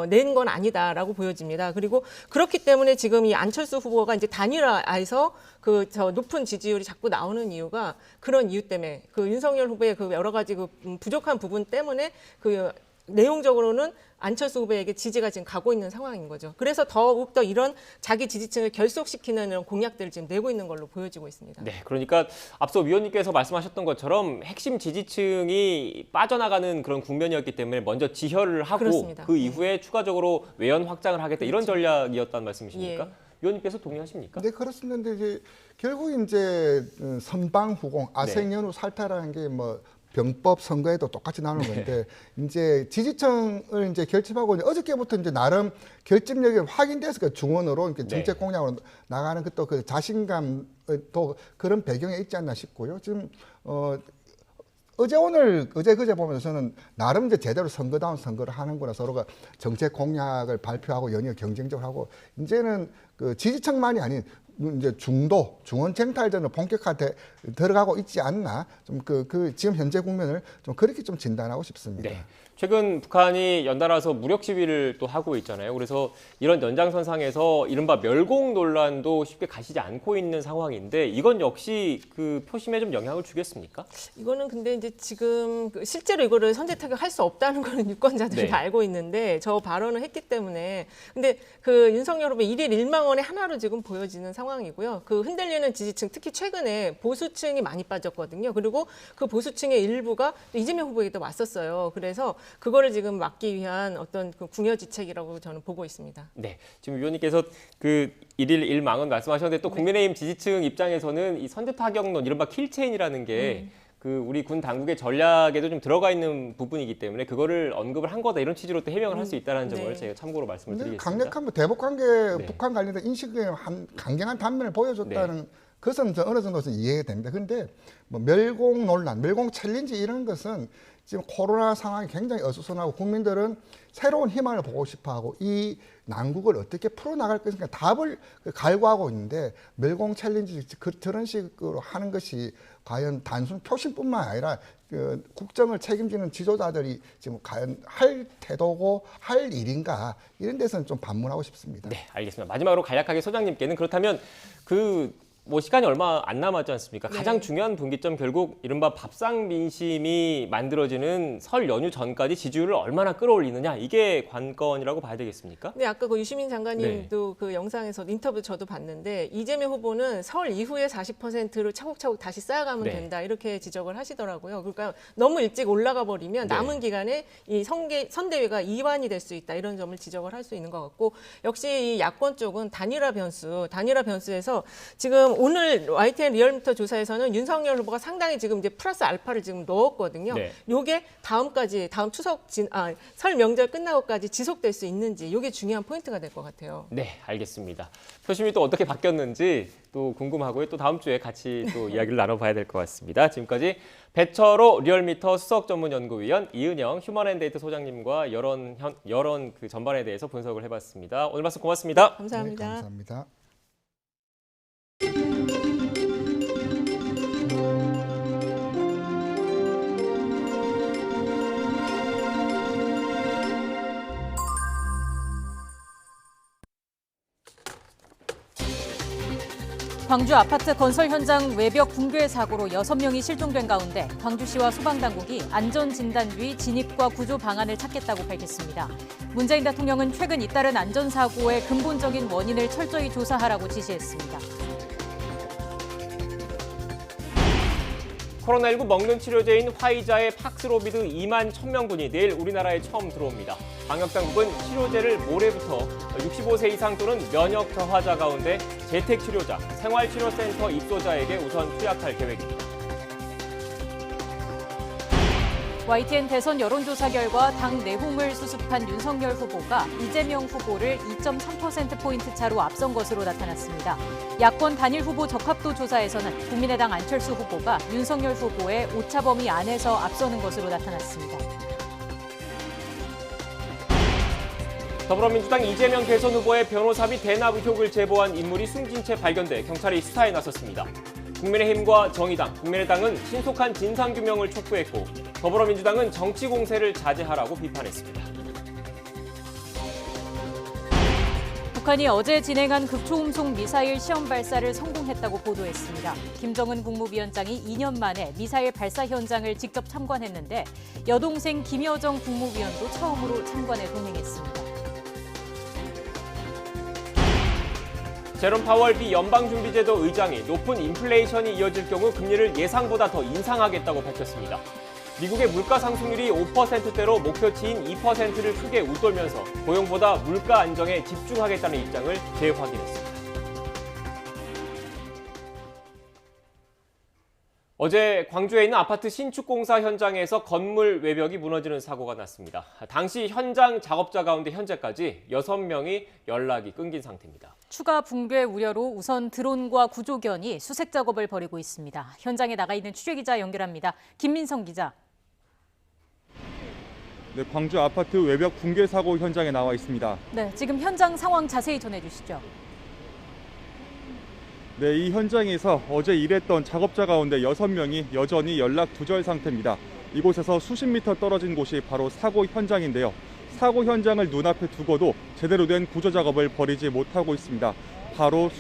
Speaker 5: 낸 건 아니다라고 보여집니다. 그리고 그렇기 때문에 지금 이 안철수 후보가 이제 단일화해서 그 저 높은 지지율이 자꾸 나오는 이유가 그런 이유 때문에 그 윤석열 후보의 그 여러 가지 그 부족한 부분 때문에 그 내용적으로는 안철수 후보에게 지지가 지금 가고 있는 상황인 거죠. 그래서 더욱더 이런 자기 지지층을 결속시키는 이런 공약들을 지금 내고 있는 걸로 보여지고 있습니다.
Speaker 4: 네, 그러니까 앞서 위원님께서 말씀하셨던 것처럼 핵심 지지층이 빠져나가는 그런 국면이었기 때문에 먼저 지혈을 하고
Speaker 5: 그렇습니다.
Speaker 4: 그 이후에 추가적으로 외연 확장을 하겠다 이런
Speaker 5: 그렇죠.
Speaker 4: 전략이었다는 말씀이십니까?
Speaker 5: 예.
Speaker 4: 위원님께서 동의하십니까?
Speaker 6: 네, 그렇습니다. 근데 이제 결국 이제 선방후공, 아생연후 살타라는 게 뭐 병법 선거에도 똑같이 나오는 건데 이제 지지층을 이제 결집하고 이제 어저께부터 이제 나름 결집력이 확인돼서 그 중원으로 이렇게 정책 공약으로 나가는 그 또 그 자신감 또 그런 배경에 있지 않나 싶고요. 지금 어제 그제 보면서 저는 나름 이제 제대로 선거다운 선거를 하는구나 서로가 정책 공약을 발표하고 연이어 경쟁적으로 하고 이제는 그 지지층만이 아닌 이제 중원 쟁탈전을 본격화돼 들어가고 있지 않나 좀 그 지금 현재 국면을 좀 그렇게 좀 진단하고 싶습니다.
Speaker 4: 네. 최근 북한이 연달아서 무력 시위를 또 하고 있잖아요. 그래서 이런 연장선상에서 이른바 멸공 논란도 쉽게 가시지 않고 있는 상황인데 이건 역시 그 표심에 좀 영향을 주겠습니까?
Speaker 5: 이거는 근데 이제 지금 실제로 이거를 선제 타격할 수 없다는 거는 유권자들이 다 알고 있는데 저 발언을 했기 때문에 근데 그 윤석열 후보 1일 1망원의 하나로 지금 보여지는 상황이고요. 그 흔들리는 지지층 특히 최근에 보수층이 많이 빠졌거든요. 그리고 그 보수층의 일부가 이재명 후보에게도 왔었어요. 그래서 그거를 지금 막기 위한 어떤 그 궁여지책이라고 저는 보고 있습니다.
Speaker 4: 네, 지금 위원님께서 그 1일 1망은 말씀하셨는데 또 국민의힘 지지층 입장에서는 이 선제 타격론 이른바 킬체인이라는 게 그 우리 군 당국의 전략에도 좀 들어가 있는 부분이기 때문에 그거를 언급을 한 거다 이런 취지로 또 해명을 할 수 있다는 점을 제가 참고로 말씀을 드리겠습니다.
Speaker 6: 강력한 뭐 대북 관계 북한 관련된 인식의 강경한 단면을 보여줬다는 그것은 어느 정도는 이해됩니다. 그런데 뭐 멸공 논란, 멸공 챌린지 이런 것은 지금 코로나 상황이 굉장히 어수선하고 국민들은 새로운 희망을 보고 싶어하고 이 난국을 어떻게 풀어나갈 것인가 답을 갈구하고 있는데 멸공 챌린지 그런 식으로 하는 것이 과연 단순 표심뿐만 아니라 그 국정을 책임지는 지도자들이 지금 과연 할 태도고 할 일인가 이런 데서는 좀 반문하고 싶습니다.
Speaker 4: 네, 알겠습니다. 마지막으로 간략하게 소장님께는 그렇다면 그 뭐 시간이 얼마 안 남았지 않습니까?
Speaker 5: 네.
Speaker 4: 가장 중요한 분기점 결국 이른바 밥상 민심이 만들어지는 설 연휴 전까지 지지율을 얼마나 끌어올리느냐 이게 관건이라고 봐야 되겠습니까?
Speaker 5: 네, 아까 그 유시민 장관님도 그 영상에서 인터뷰 저도 봤는데 이재명 후보는 설 이후에 40%를 차곡차곡 다시 쌓아가면 된다 이렇게 지적을 하시더라고요. 그러니까 너무 일찍 올라가 버리면 남은 기간에 이 선대위가 이완이 될 수 있다 이런 점을 지적을 할 수 있는 것 같고 역시 이 야권 쪽은 단일화 변수에서 지금 오늘 YTN 리얼미터 조사에서는 윤석열 후보가 상당히 지금 이제 플러스 알파를 지금 넣었거든요. 요게 다음 추석 설 명절 끝나고까지 지속될 수 있는지 이게 중요한 포인트가 될 것 같아요.
Speaker 4: 네, 알겠습니다. 표심이 또 어떻게 바뀌었는지 또 궁금하고요. 또 다음 주에 같이 또 이야기를 나눠봐야 될 것 같습니다. 지금까지 배철호 리얼미터 수석전문연구위원, 이은영 휴먼앤데이터 소장님과 여론 그 전반에 대해서 분석을 해봤습니다. 오늘 말씀 고맙습니다.
Speaker 5: 감사합니다.
Speaker 6: 네, 감사합니다.
Speaker 11: 광주 아파트 건설 현장 외벽 붕괴 사고로 6명이 실종된 가운데 광주시와 소방당국이 안전진단위 진입과 구조 방안을 찾겠다고 밝혔습니다. 문재인 대통령은 최근 잇따른 안전사고의 근본적인 원인을 철저히 조사하라고 지시했습니다.
Speaker 4: 코로나19 먹는 치료제인 화이자의 팍스로비드 2만 1,000명분이 내일 우리나라에 처음 들어옵니다. 방역당국은 치료제를 모레부터 65세 이상 또는 면역 저하자 가운데 재택치료자, 생활치료센터 입소자에게 우선 투약할 계획입니다.
Speaker 11: YTN 대선 여론조사 결과 당 내홍을 수습한 윤석열 후보가 이재명 후보를 2.3%포인트 차로 앞선 것으로 나타났습니다. 야권 단일 후보 적합도 조사에서는 국민의당 안철수 후보가 윤석열 후보의 오차 범위 안에서 앞서는 것으로 나타났습니다.
Speaker 4: 더불어민주당 이재명 대선 후보의 변호사비 대납 의혹을 제보한 인물이 숨진 채 발견돼 경찰이 수사에 나섰습니다. 국민의힘과 정의당, 국민의당은 신속한 진상규명을 촉구했고 더불어민주당은 정치 공세를 자제하라고 비판했습니다.
Speaker 11: 북한이 어제 진행한 극초음속 미사일 시험 발사를 성공했다고 보도했습니다. 김정은 국무위원장이 2년 만에 미사일 발사 현장을 직접 참관했는데 여동생 김여정 국무위원도 처음으로 참관에 동행했습니다.
Speaker 4: 제롬 파월 미 연방준비제도 의장이 높은 인플레이션이 이어질 경우 금리를 예상보다 더 인상하겠다고 밝혔습니다. 미국의 물가 상승률이 5%대로 목표치인 2%를 크게 웃돌면서 고용보다 물가 안정에 집중하겠다는 입장을 재확인했습니다. 어제 광주에 있는 아파트 신축 공사 현장에서 건물 외벽이 무너지는 사고가 났습니다. 당시 현장 작업자 가운데 현재까지 6명이 연락이 끊긴 상태입니다.
Speaker 11: 추가 붕괴 우려로 우선 드론과 구조견이 수색 작업을 벌이고 있습니다. 현장에 나가 있는 취재기자 연결합니다. 김민성 기자.
Speaker 13: 네, 광주 아파트 외벽 붕괴 사고 현장에 나와 있습니다.
Speaker 11: 네, 지금 현장 상황 자세히 전해주시죠.
Speaker 13: 네, 이 현장에서 어제 일했던 작업자 가운데 6명이 여전히 연락 두절 상태입니다. 이곳에서 수십 미터 떨어진 곳이 바로 사고 현장인데요. 사고 현장을 눈앞에 두고도 제대로 된 구조 작업을 벌이지 못하고 있습니다. 바로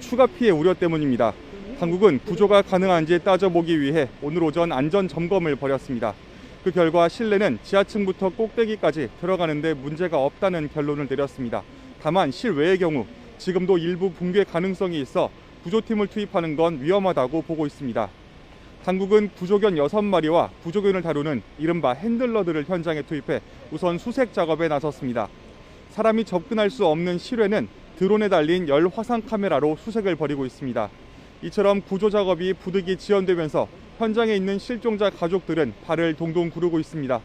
Speaker 13: 추가 피해 우려 때문입니다. 당국은 구조가 가능한지 따져보기 위해 오늘 오전 안전 점검을 벌였습니다. 그 결과 실내는 지하층부터 꼭대기까지 들어가는 데 문제가 없다는 결론을 내렸습니다. 다만 실외의 경우 지금도 일부 붕괴 가능성이 있어 구조팀을 투입하는 건 위험하다고 보고 있습니다. 당국은 구조견 6마리와 구조견을 다루는 이른바 핸들러들을 현장에 투입해 우선 수색 작업에 나섰습니다. 사람이 접근할 수 없는 실외는 드론에 달린 열 화상 카메라로 수색을 벌이고 있습니다. 이처럼 구조 작업이 부득이 지연되면서 현장에 있는 실종자 가족들은 발을 동동 구르고 있습니다.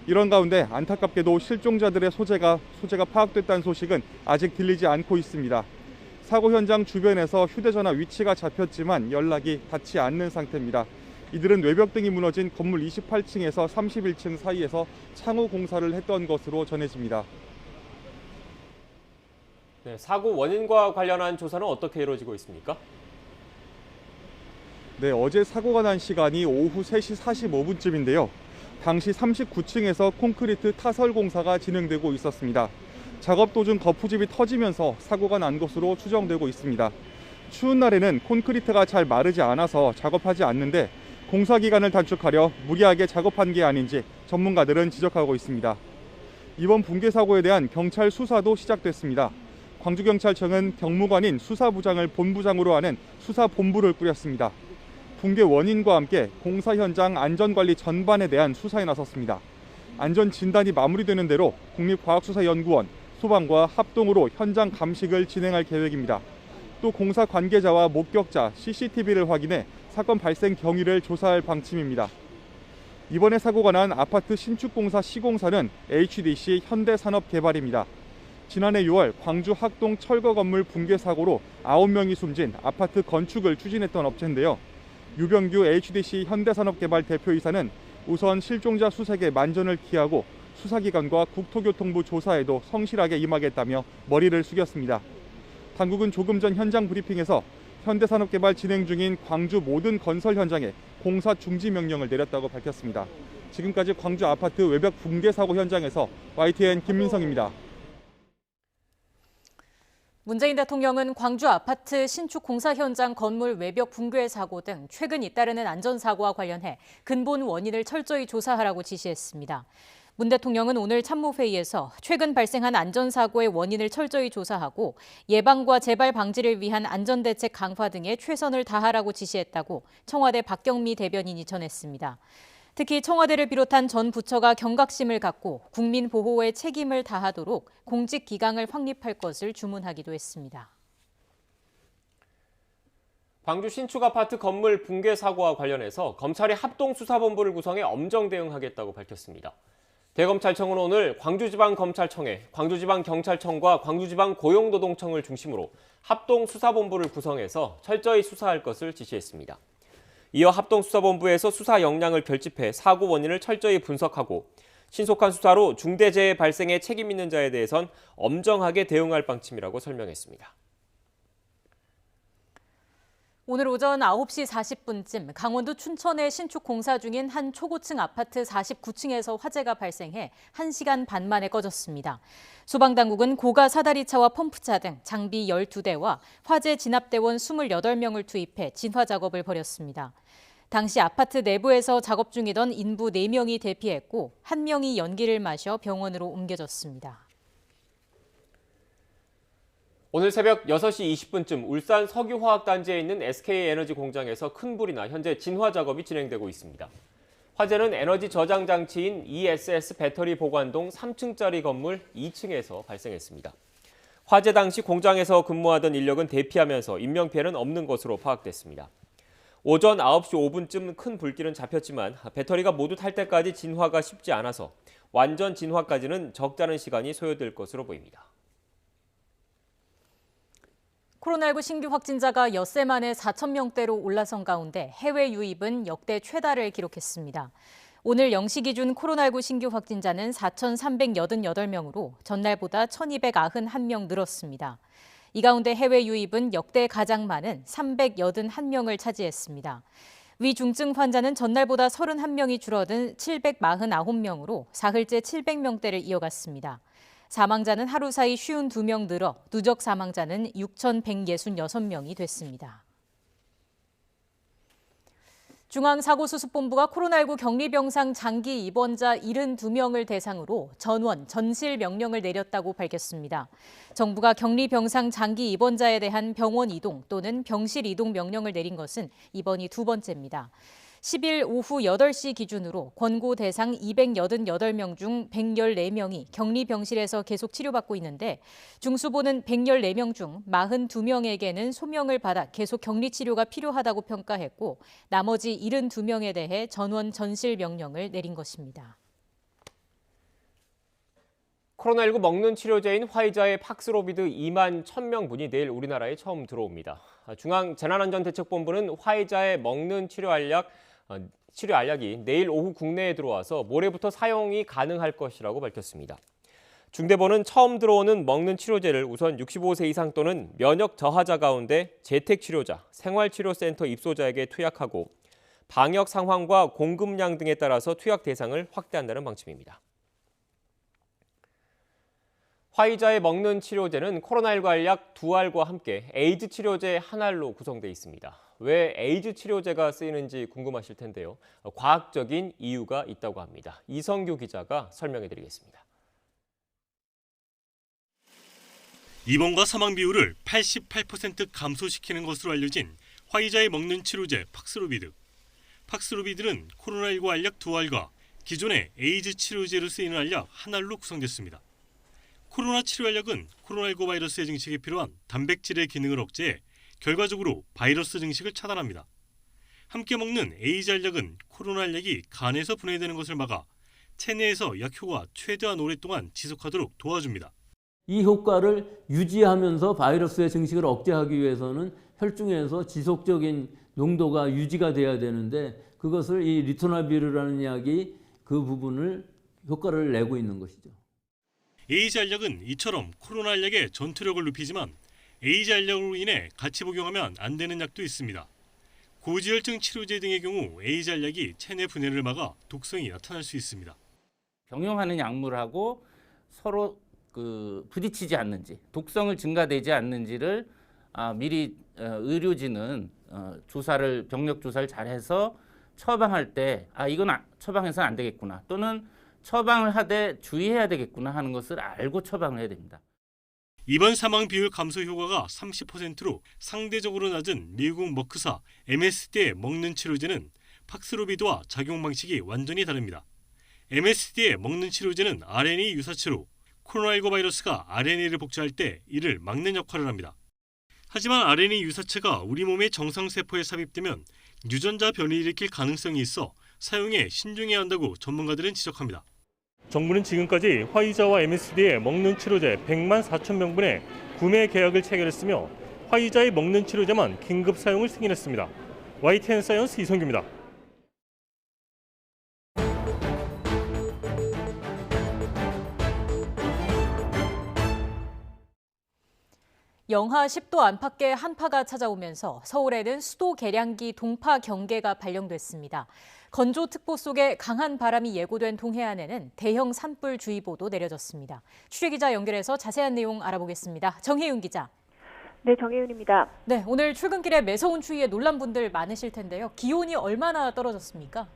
Speaker 13: 이런 가운데 안타깝게도 실종자들의 소재가 파악됐다는 소식은 아직 들리지 않고 있습니다. 사고 현장 주변에서 휴대전화 위치가 잡혔지만 연락이 닿지 않는 상태입니다. 이들은 외벽 등이 무너진 건물 28층에서 31층 사이에서 창호 공사를 했던 것으로 전해집니다.
Speaker 4: 네, 사고 원인과 관련한 조사는 어떻게 이루어지고 있습니까?
Speaker 13: 네, 어제 사고가 난 시간이 오후 3시 45분쯤인데요. 당시 39층에서 콘크리트 타설 공사가 진행되고 있었습니다. 작업 도중 거푸집이 터지면서 사고가 난 것으로 추정되고 있습니다. 추운 날에는 콘크리트가 잘 마르지 않아서 작업하지 않는데 공사 기간을 단축하려 무리하게 작업한 게 아닌지 전문가들은 지적하고 있습니다. 이번 붕괴 사고에 대한 경찰 수사도 시작됐습니다. 광주경찰청은 경무관인 수사부장을 본부장으로 하는 수사본부를 꾸렸습니다. 붕괴 원인과 함께 공사 현장 안전관리 전반에 대한 수사에 나섰습니다. 안전진단이 마무리되는 대로 국립과학수사연구원, 소방과 합동으로 현장 감식을 진행할 계획입니다. 또 공사 관계자와 목격자, CCTV를 확인해 사건 발생 경위를 조사할 방침입니다. 이번에 사고가 난 아파트 신축공사 시공사는 HDC 현대산업개발입니다. 지난해 6월 광주 학동 철거 건물 붕괴 사고로 9명이 숨진 아파트 건축을 추진했던 업체인데요. 유병규 HDC 현대산업개발 대표이사는 우선 실종자 수색에 만전을 기하고 수사기관과 국토교통부 조사에도 성실하게 임하겠다며 머리를 숙였습니다. 당국은 조금 전 현장 브리핑에서 현대산업개발 진행 중인 광주 모든 건설 현장에 공사 중지 명령을 내렸다고 밝혔습니다. 지금까지 광주 아파트 외벽 붕괴 사고 현장에서 YTN 김민성입니다.
Speaker 11: 문재인 대통령은 광주 아파트 신축 공사 현장 건물 외벽 붕괴 사고 등 최근 잇따르는 안전사고와 관련해 근본 원인을 철저히 조사하라고 지시했습니다. 문 대통령은 오늘 참모회의에서 최근 발생한 안전사고의 원인을 철저히 조사하고 예방과 재발 방지를 위한 안전대책 강화 등에 최선을 다하라고 지시했다고 청와대 박경미 대변인이 전했습니다. 특히 청와대를 비롯한 전 부처가 경각심을 갖고 국민 보호에 책임을 다하도록 공직 기강을 확립할 것을 주문하기도 했습니다.
Speaker 4: 광주 신축 아파트 건물 붕괴 사고와 관련해서 검찰이 합동수사본부를 구성해 엄정 대응하겠다고 밝혔습니다. 대검찰청은 오늘 광주지방검찰청에 광주지방경찰청과 광주지방고용노동청을 중심으로 합동수사본부를 구성해서 철저히 수사할 것을 지시했습니다. 이어 합동수사본부에서 수사 역량을 결집해 사고 원인을 철저히 분석하고 신속한 수사로 중대재해 발생에 책임 있는 자에 대해선 엄정하게 대응할 방침이라고 설명했습니다.
Speaker 11: 오늘 오전 9시 40분쯤 강원도 춘천에 신축 공사 중인 한 초고층 아파트 49층에서 화재가 발생해 1시간 반 만에 꺼졌습니다. 소방당국은 고가 사다리차와 펌프차 등 장비 12대와 화재 진압대원 28명을 투입해 진화 작업을 벌였습니다. 당시 아파트 내부에서 작업 중이던 인부 4명이 대피했고 1명이 연기를 마셔 병원으로 옮겨졌습니다.
Speaker 4: 오늘 새벽 6시 20분쯤 울산 석유화학단지에 있는 SK에너지 공장에서 큰 불이 나 현재 진화 작업이 진행되고 있습니다. 화재는 에너지 저장 장치인 ESS 배터리 보관동 3층짜리 건물 2층에서 발생했습니다. 화재 당시 공장에서 근무하던 인력은 대피하면서 인명피해는 없는 것으로 파악됐습니다. 오전 9시 5분쯤 큰 불길은 잡혔지만 배터리가 모두 탈 때까지 진화가 쉽지 않아서 완전 진화까지는 적잖은 시간이 소요될 것으로 보입니다.
Speaker 11: 코로나19 신규 확진자가 엿새 만에 4,000명대로 올라선 가운데 해외 유입은 역대 최다를 기록했습니다. 오늘 0시 기준 코로나19 신규 확진자는 4,388명으로 전날보다 1,291명 늘었습니다. 이 가운데 해외 유입은 역대 가장 많은 381명을 차지했습니다. 위중증 환자는 전날보다 31명이 줄어든 749명으로 사흘째 700명대를 이어갔습니다. 사망자는 하루 사이 52명 늘어 누적 사망자는 6,166명이 됐습니다. 중앙사고수습본부가 코로나19 격리병상 장기 입원자 72명을 대상으로 전원, 전실 명령을 내렸다고 밝혔습니다. 정부가 격리병상 장기 입원자에 대한 병원 이동 또는 병실 이동 명령을 내린 것은 이번이 두 번째입니다. 10일 오후 8시 기준으로 권고 대상 288명 중 114명이 격리병실에서 계속 치료받고 있는데 중수본은 114명 중 42명에게는 소명을 받아 계속 격리치료가 필요하다고 평가했고 나머지 72명에 대해 전원 전실 명령을 내린 것입니다.
Speaker 4: 코로나19 먹는 치료제인 화이자의 팍스로비드 2만 1,000명분이 내일 우리나라에 처음 들어옵니다. 중앙재난안전대책본부는 화이자의 먹는 치료 알약이 내일 오후 국내에 들어와서 모레부터 사용이 가능할 것이라고 밝혔습니다. 중대본은 처음 들어오는 먹는 치료제를 우선 65세 이상 또는 면역 저하자 가운데 재택치료자, 생활치료센터 입소자에게 투약하고 방역 상황과 공급량 등에 따라서 투약 대상을 확대한다는 방침입니다. 화이자의 먹는 치료제는 코로나19 알약 2알과 함께 에이즈 치료제 1알로 구성되어 있습니다. 왜 에이즈 치료제가 쓰이는지 궁금하실 텐데요. 과학적인 이유가 있다고 합니다. 이성규 기자가 설명해드리겠습니다.
Speaker 14: 입원과 사망 비율을 88% 감소시키는 것으로 알려진 화이자의 먹는 치료제 팍스로비드. 팍스로비드는 코로나19 알약 2알과 기존의 에이즈 치료제로 쓰이는 알약 1알로 구성됐습니다. 코로나 치료 알약은 코로나19 바이러스의 증식에 필요한 단백질의 기능을 억제해 결과적으로 바이러스 증식을 차단합니다. 함께 먹는 에이즈 알약은 코로나 알약이 간에서 분해되는 것을 막아 체내에서 약효가 최대한 오랫동안 지속하도록 도와줍니다.
Speaker 15: 이 효과를 유지하면서 바이러스의 증식을 억제하기 위해서는 혈중에서 지속적인 농도가 유지가 돼야 되는데 그것을 이 리토나비르라는 약이 그 부분을 효과를 내고 있는 것이죠.
Speaker 14: 에이즈 알약은 이처럼 코로나 알약의 전투력을 높이지만 에이즈 알약으로 인해 같이 복용하면 안 되는 약도 있습니다. 고지혈증 치료제 등의 경우 에이즈 알약이 체내 분해를 막아 독성이 나타날 수 있습니다.
Speaker 16: 병용하는 약물하고 서로 부딪히지 않는지, 독성을 증가되지 않는지를 미리 의료진은 병력 조사를 잘해서 처방할 때 이건 처방해서는 안 되겠구나 또는 처방을 하되 주의해야 되겠구나 하는 것을 알고 처방을 해야 됩니다.
Speaker 14: 입원 사망 비율 감소 효과가 30%로 상대적으로 낮은 미국 머크사 MSD의 먹는 치료제는 팍스로비드와 작용 방식이 완전히 다릅니다. MSD의 먹는 치료제는 RNA 유사체로 코로나19 바이러스가 RNA를 복제할 때 이를 막는 역할을 합니다. 하지만 RNA 유사체가 우리 몸의 정상세포에 삽입되면 유전자 변이를 일으킬 가능성이 있어 사용에 신중해야 한다고 전문가들은 지적합니다.
Speaker 13: 정부는 지금까지 화이자와 MSD의 먹는 치료제 100만 4천 명분의 구매 계약을 체결했으며 화이자의 먹는 치료제만 긴급 사용을 승인했습니다. YTN 사이언스 이성규입니다.
Speaker 11: 영하 10도 안팎의 한파가 찾아오면서 서울에는 수도 계량기 동파 경계가 발령됐습니다. 건조특보 속에 강한 바람이 예고된 동해안에는 대형 산불주의보도 내려졌습니다. 취재기자 연결해서 자세한 내용 알아보겠습니다. 정혜윤 기자.
Speaker 17: 네, 정혜윤입니다.
Speaker 11: 네, 오늘 출근길에 매서운 추위에 놀란 분들 많으실 텐데요. 기온이 얼마나 떨어졌습니까?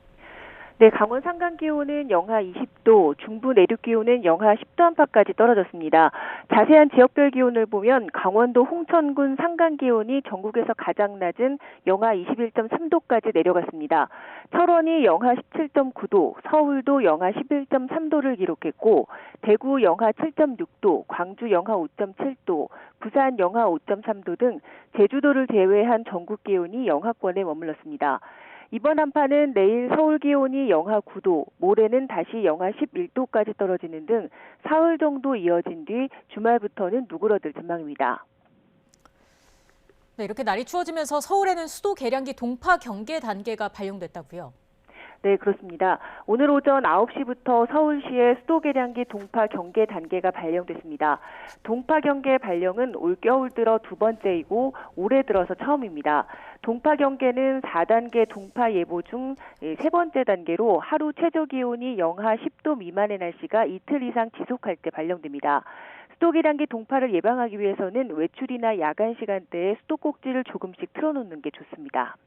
Speaker 17: 네, 강원 산간 기온은 영하 20도, 중부 내륙 기온은 영하 10도 안팎까지 떨어졌습니다. 자세한 지역별 기온을 보면 강원도 홍천군 산간 기온이 전국에서 가장 낮은 영하 21.3도까지 내려갔습니다. 철원이 영하 17.9도, 서울도 영하 11.3도를 기록했고 대구 영하 7.6도, 광주 영하 5.7도, 부산 영하 5.3도 등 제주도를 제외한 전국 기온이 영하권에 머물렀습니다. 이번 한파는 내일 서울 기온이 영하 9도, 모레는 다시 영하 11도까지 떨어지는 등 사흘 정도 이어진 뒤 주말부터는 누그러들 전망입니다.
Speaker 11: 네, 이렇게 날이 추워지면서 서울에는 수도 계량기 동파 경계 단계가 발령됐다고요?
Speaker 17: 네, 그렇습니다. 오늘 오전 9시부터 서울시의 수도 계량기 동파 경계 단계가 발령됐습니다. 동파 경계 발령은 올겨울 들어 두 번째이고 올해 들어서 처음입니다. 동파 경계는 4단계 동파 예보 중 세 번째 단계로 하루 최저 기온이 영하 10도 미만의 날씨가 이틀 이상 지속할 때 발령됩니다. 수도 계량기 동파를 예방하기 위해서는 외출이나 야간 시간대에 수도꼭지를 조금씩 틀어놓는 게 좋습니다.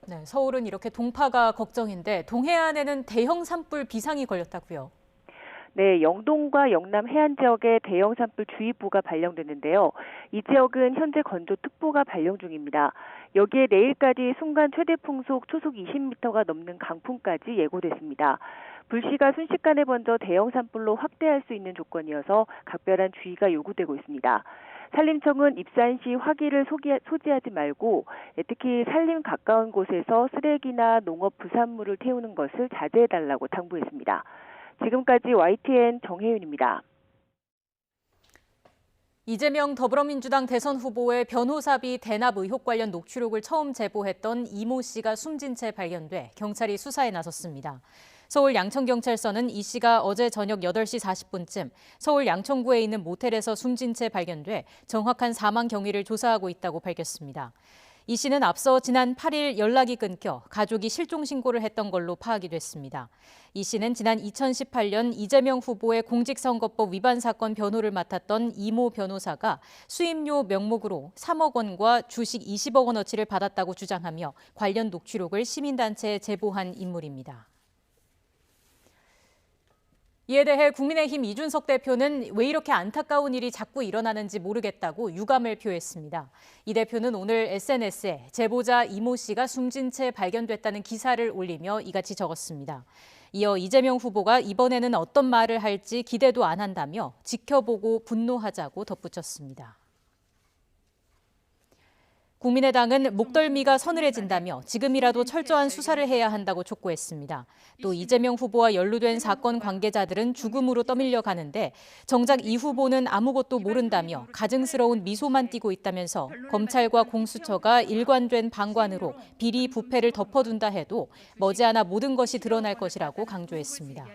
Speaker 11: 네, 서울은 이렇게 동파가 걱정인데 동해안에는 대형 산불 비상이 걸렸다고요?
Speaker 17: 네, 영동과 영남 해안 지역에 대형 산불 주의보가 발령됐는데요. 이 지역은 현재 건조특보가 발령 중입니다. 여기에 내일까지 순간 최대 풍속 초속 20m가 넘는 강풍까지 예고됐습니다. 불씨가 순식간에 번져 대형 산불로 확대할 수 있는 조건이어서 각별한 주의가 요구되고 있습니다. 산림청은 입산 시 화기를 소지하지 말고 특히 산림 가까운 곳에서 쓰레기나 농업 부산물을 태우는 것을 자제해달라고 당부했습니다. 지금까지 YTN 정혜윤입니다.
Speaker 11: 이재명 더불어민주당 대선 후보의 변호사비 대납 의혹 관련 녹취록을 처음 제보했던 이모 씨가 숨진 채 발견돼 경찰이 수사에 나섰습니다. 서울 양천경찰서는 이 씨가 어제 저녁 8시 40분쯤 서울 양천구에 있는 모텔에서 숨진 채 발견돼 정확한 사망 경위를 조사하고 있다고 밝혔습니다. 이 씨는 앞서 지난 8일 연락이 끊겨 가족이 실종 신고를 했던 걸로 파악이 됐습니다. 이 씨는 지난 2018년 이재명 후보의 공직선거법 위반 사건 변호를 맡았던 이모 변호사가 수임료 명목으로 3억 원과 주식 20억 원어치를 받았다고 주장하며 관련 녹취록을 시민단체에 제보한 인물입니다. 이에 대해 국민의힘 이준석 대표는 왜 이렇게 안타까운 일이 자꾸 일어나는지 모르겠다고 유감을 표했습니다. 이 대표는 오늘 SNS에 제보자 이모 씨가 숨진 채 발견됐다는 기사를 올리며 이같이 적었습니다. 이어 이재명 후보가 이번에는 어떤 말을 할지 기대도 안 한다며 지켜보고 분노하자고 덧붙였습니다. 국민의당은 목덜미가 서늘해진다며 지금이라도 철저한 수사를 해야 한다고 촉구했습니다. 또 이재명 후보와 연루된 사건 관계자들은 죽음으로 떠밀려 가는데 정작 이 후보는 아무것도 모른다며 가증스러운 미소만 띠고 있다면서 검찰과 공수처가 일관된 방관으로 비리 부패를 덮어둔다 해도 머지않아 모든 것이 드러날 것이라고 강조했습니다.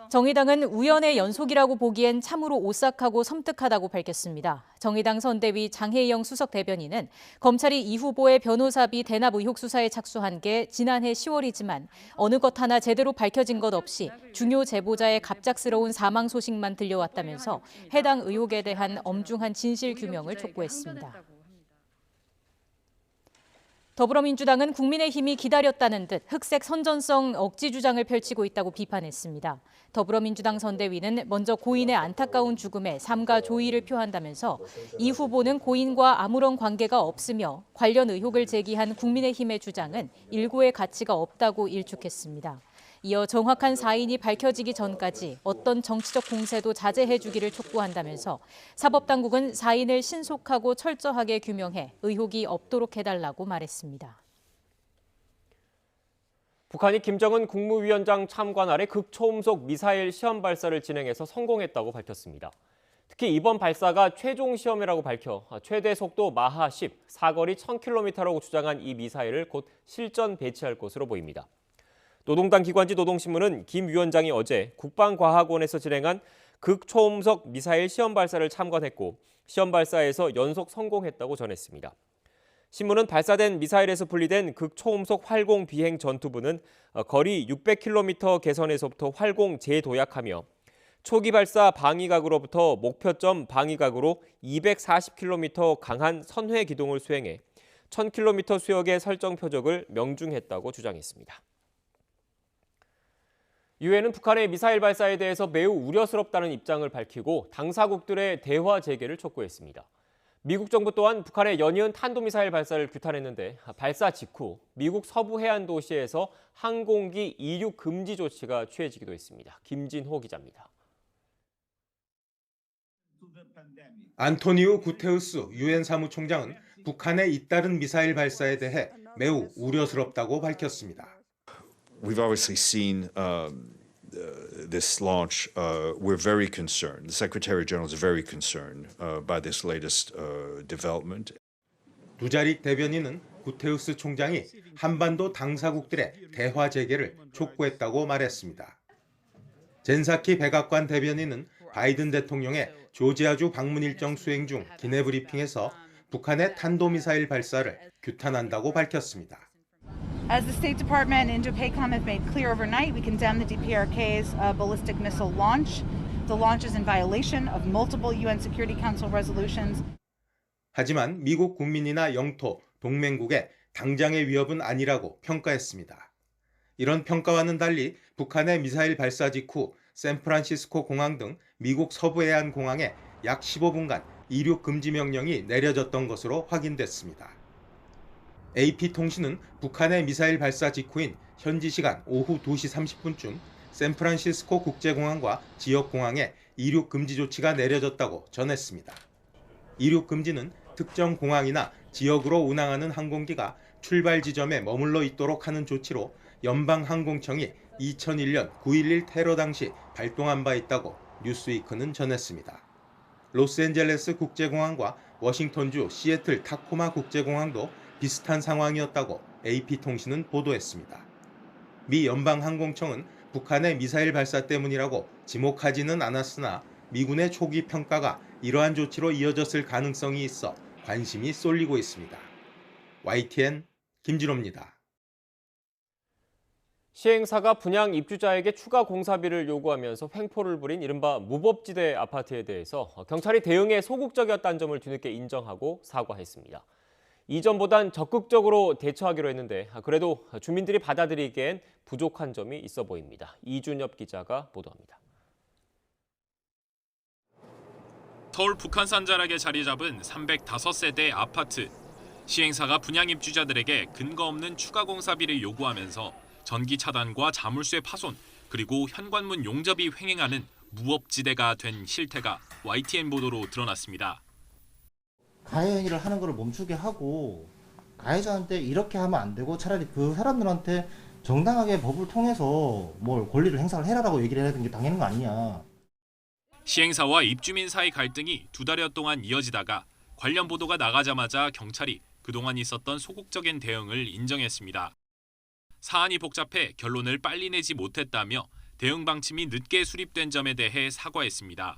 Speaker 11: 정의당은 우연의 연속이라고 보기엔 참으로 오싹하고 섬뜩하다고 밝혔습니다. 정의당 선대위 장혜영 수석 대변인은 검찰이 이 후보의 변호사비 대납 의혹 수사에 착수한 게 지난해 10월이지만 어느 것 하나 제대로 밝혀진 것 없이 중요 제보자의 갑작스러운 사망 소식만 들려왔다면서 해당 의혹에 대한 엄중한 진실 규명을 촉구했습니다. 더불어민주당은 국민의힘이 기다렸다는 듯 흑색 선전성 억지 주장을 펼치고 있다고 비판했습니다. 더불어민주당 선대위는 먼저 고인의 안타까운 죽음에 삼가 조의를 표한다면서 이 후보는 고인과 아무런 관계가 없으며 관련 의혹을 제기한 국민의힘의 주장은 일고의 가치가 없다고 일축했습니다. 이어 정확한 사인이 밝혀지기 전까지 어떤 정치적 공세도 자제해 주기를 촉구한다면서 사법당국은 사인을 신속하고 철저하게 규명해 의혹이 없도록 해달라고 말했습니다.
Speaker 4: 북한이 김정은 국무위원장 참관 아래 극초음속 미사일 시험 발사를 진행해서 성공했다고 밝혔습니다. 특히 이번 발사가 최종 시험이라고 밝혀 최대 속도 마하 10, 사거리 1000km라고 주장한 이 미사일을 곧 실전 배치할 것으로 보입니다. 노동당 기관지 노동신문은 김 위원장이 어제 국방과학원에서 진행한 극초음속 미사일 시험 발사를 참관했고 시험 발사에서 연속 성공했다고 전했습니다. 신문은 발사된 미사일에서 분리된 극초음속 활공 비행 전투부는 거리 600km 개선에서부터 활공 재도약하며 초기 발사 방위각으로부터 목표점 방위각으로 240km 강한 선회 기동을 수행해 1000km 수역의 설정 표적을 명중했다고 주장했습니다. 유엔은 북한의 미사일 발사에 대해서 매우 우려스럽다는 입장을 밝히고 당사국들의 대화 재개를 촉구했습니다. 미국 정부 또한 북한의 연이은 탄도미사일 발사를 규탄했는데 발사 직후 미국 서부 해안 도시에서 항공기 이륙 금지 조치가 취해지기도 했습니다. 김진호 기자입니다.
Speaker 18: 안토니오 구테우스 유엔 사무총장은 북한의 잇따른 미사일 발사에 대해 매우 우려스럽다고 밝혔습니다.
Speaker 19: We've obviously seen this launch. We're very concerned. The Secretary General is very concerned by this latest development.
Speaker 18: 두자릭 대변인은 구테우스 총장이 한반도 당사국들의 대화 재개를 촉구했다고 말했습니다. 젠사키 백악관 대변인은 바이든 대통령의 조지아주 방문 일정 수행 중 기내 브리핑에서 북한의 탄도미사일 발사를 규탄한다고 밝혔습니다.
Speaker 20: As the State Department and Indo-PACOM have made clear overnight, we condemn the DPRK's ballistic missile launch. The launch is in violation of multiple UN Security Council resolutions.
Speaker 18: 하지만 미국 국민이나 영토, 동맹국의 당장의 위협은 아니라고 평가했습니다. 이런 평가와는 달리 북한의 미사일 발사 직후 샌프란시스코 공항 등 미국 서부 해안 공항에 약 15분간 이륙 금지 명령이 내려졌던 것으로 확인됐습니다. AP통신은 북한의 미사일 발사 직후인 현지 시간 오후 2시 30분쯤 샌프란시스코 국제공항과 지역공항에 이륙 금지 조치가 내려졌다고 전했습니다. 이륙 금지는 특정 공항이나 지역으로 운항하는 항공기가 출발 지점에 머물러 있도록 하는 조치로 연방항공청이 2001년 9.11 테러 당시 발동한 바 있다고 뉴스위크는 전했습니다. 로스앤젤레스 국제공항과 워싱턴주 시애틀 타코마 국제공항도 비슷한 상황이었다고 AP통신은 보도했습니다. 미 연방항공청은 북한의 미사일 발사 때문이라고 지목하지는 않았으나 미군의 초기 평가가 이러한 조치로 이어졌을 가능성이 있어 관심이 쏠리고 있습니다. YTN 김진호입니다.
Speaker 4: 시행사가 분양 입주자에게 추가 공사비를 요구하면서 횡포를 부린 이른바 무법지대 아파트에 대해서 경찰이 대응에 소극적이었다는 점을 뒤늦게 인정하고 사과했습니다. 이전보단 적극적으로 대처하기로 했는데 그래도 주민들이 받아들이기엔 부족한 점이 있어 보입니다. 이준엽 기자가 보도합니다.
Speaker 21: 서울 북한산 자락에 자리 잡은 305세대 아파트. 시행사가 분양 입주자들에게 근거 없는 추가 공사비를 요구하면서 전기 차단과 자물쇠 파손, 그리고 현관문 용접이 횡행하는 무법지대가 된 실태가 YTN 보도로 드러났습니다.
Speaker 22: 가해 행위를 하는 것을 멈추게 하고 가해자한테 이렇게 하면 안 되고 차라리 그 사람들한테 정당하게 법을 통해서 뭘 권리를 행사를 해라라고 얘기를 해야 되는 게 당연한 거 아니냐.
Speaker 21: 시행사와 입주민 사이 갈등이 2달여 동안 이어지다가 관련 보도가 나가자마자 경찰이 그동안 있었던 소극적인 대응을 인정했습니다. 사안이 복잡해 결론을 빨리 내지 못했다며 대응 방침이 늦게 수립된 점에 대해 사과했습니다.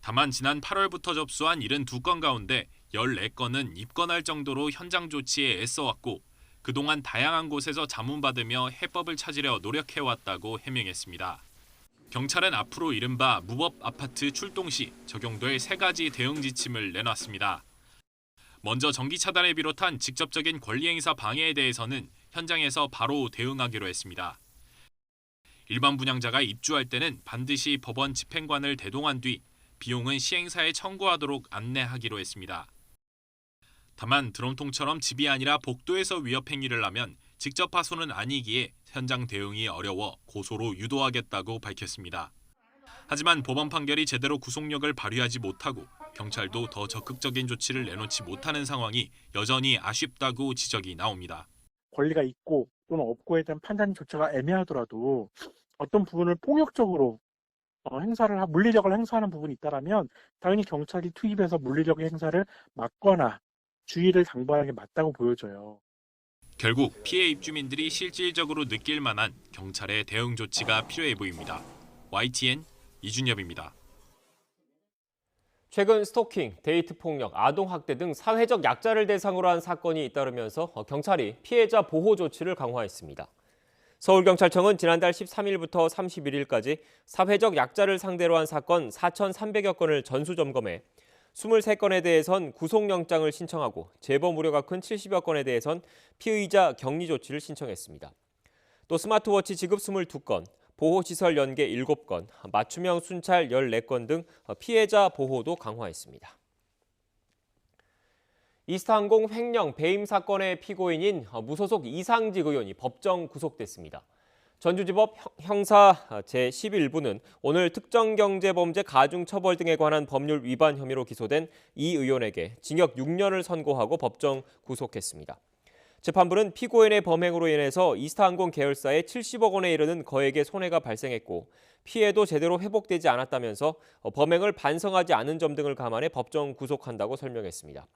Speaker 21: 다만 지난 8월부터 접수한 72건 가운데 14건은 입건할 정도로 현장 조치에 애써왔고 그동안 다양한 곳에서 자문받으며 해법을 찾으려 노력해왔다고 해명했습니다. 경찰은 앞으로 이른바 무법 아파트 출동 시 적용될 3가지 대응 지침을 내놨습니다. 먼저 전기 차단을 비롯한 직접적인 권리 행사 방해에 대해서는 현장에서 바로 대응하기로 했습니다. 일반 분양자가 입주할 때는 반드시 법원 집행관을 대동한 뒤 비용은 시행사에 청구하도록 안내하기로 했습니다. 다만 드럼통처럼 집이 아니라 복도에서 위협 행위를 하면 직접 파손은 아니기에 현장 대응이 어려워 고소로 유도하겠다고 밝혔습니다. 하지만 법원 판결이 제대로 구속력을 발휘하지 못하고 경찰도 더 적극적인 조치를 내놓지 못하는 상황이 여전히 아쉽다고 지적이 나옵니다.
Speaker 23: 권리가 있고 또는 없고에 대한 판단조차가 애매하더라도 어떤 부분을 폭력적으로 물리력을 행사하는 부분이 있다라면 당연히 경찰이 투입해서 물리력의 행사를 막거나 주의를 당부하는 게 맞다고 보여져요.
Speaker 21: 결국 피해 입주민들이 실질적으로 느낄 만한 경찰의 대응 조치가 필요해 보입니다. YTN 이준엽입니다.
Speaker 4: 최근 스토킹, 데이트 폭력, 아동 학대 등 사회적 약자를 대상으로 한 사건이 잇따르면서 경찰이 피해자 보호 조치를 강화했습니다. 서울경찰청은 지난달 13일부터 31일까지 사회적 약자를 상대로 한 사건 4,300여 건을 전수점검해 23건에 대해선 구속영장을 신청하고 재범 우려가 큰 70여 건에 대해선 피의자 격리 조치를 신청했습니다. 또 스마트워치 지급 22건, 보호시설 연계 7건, 맞춤형 순찰 14건 등 피해자 보호도 강화했습니다. 이스타항공 횡령 배임 사건의 피고인인 무소속 이상직 의원이 법정 구속됐습니다. 전주지법 형사 제11부는 오늘 특정경제범죄 가중처벌 등에 관한 법률 위반 혐의로 기소된 이 의원에게 징역 6년을 선고하고 법정 구속했습니다. 재판부는 피고인의 범행으로 인해서 이스타항공 계열사에 70억 원에 이르는 거액의 손해가 발생했고 피해도 제대로 회복되지 않았다면서 범행을 반성하지 않은 점 등을 감안해 법정 구속한다고 설명했습니다.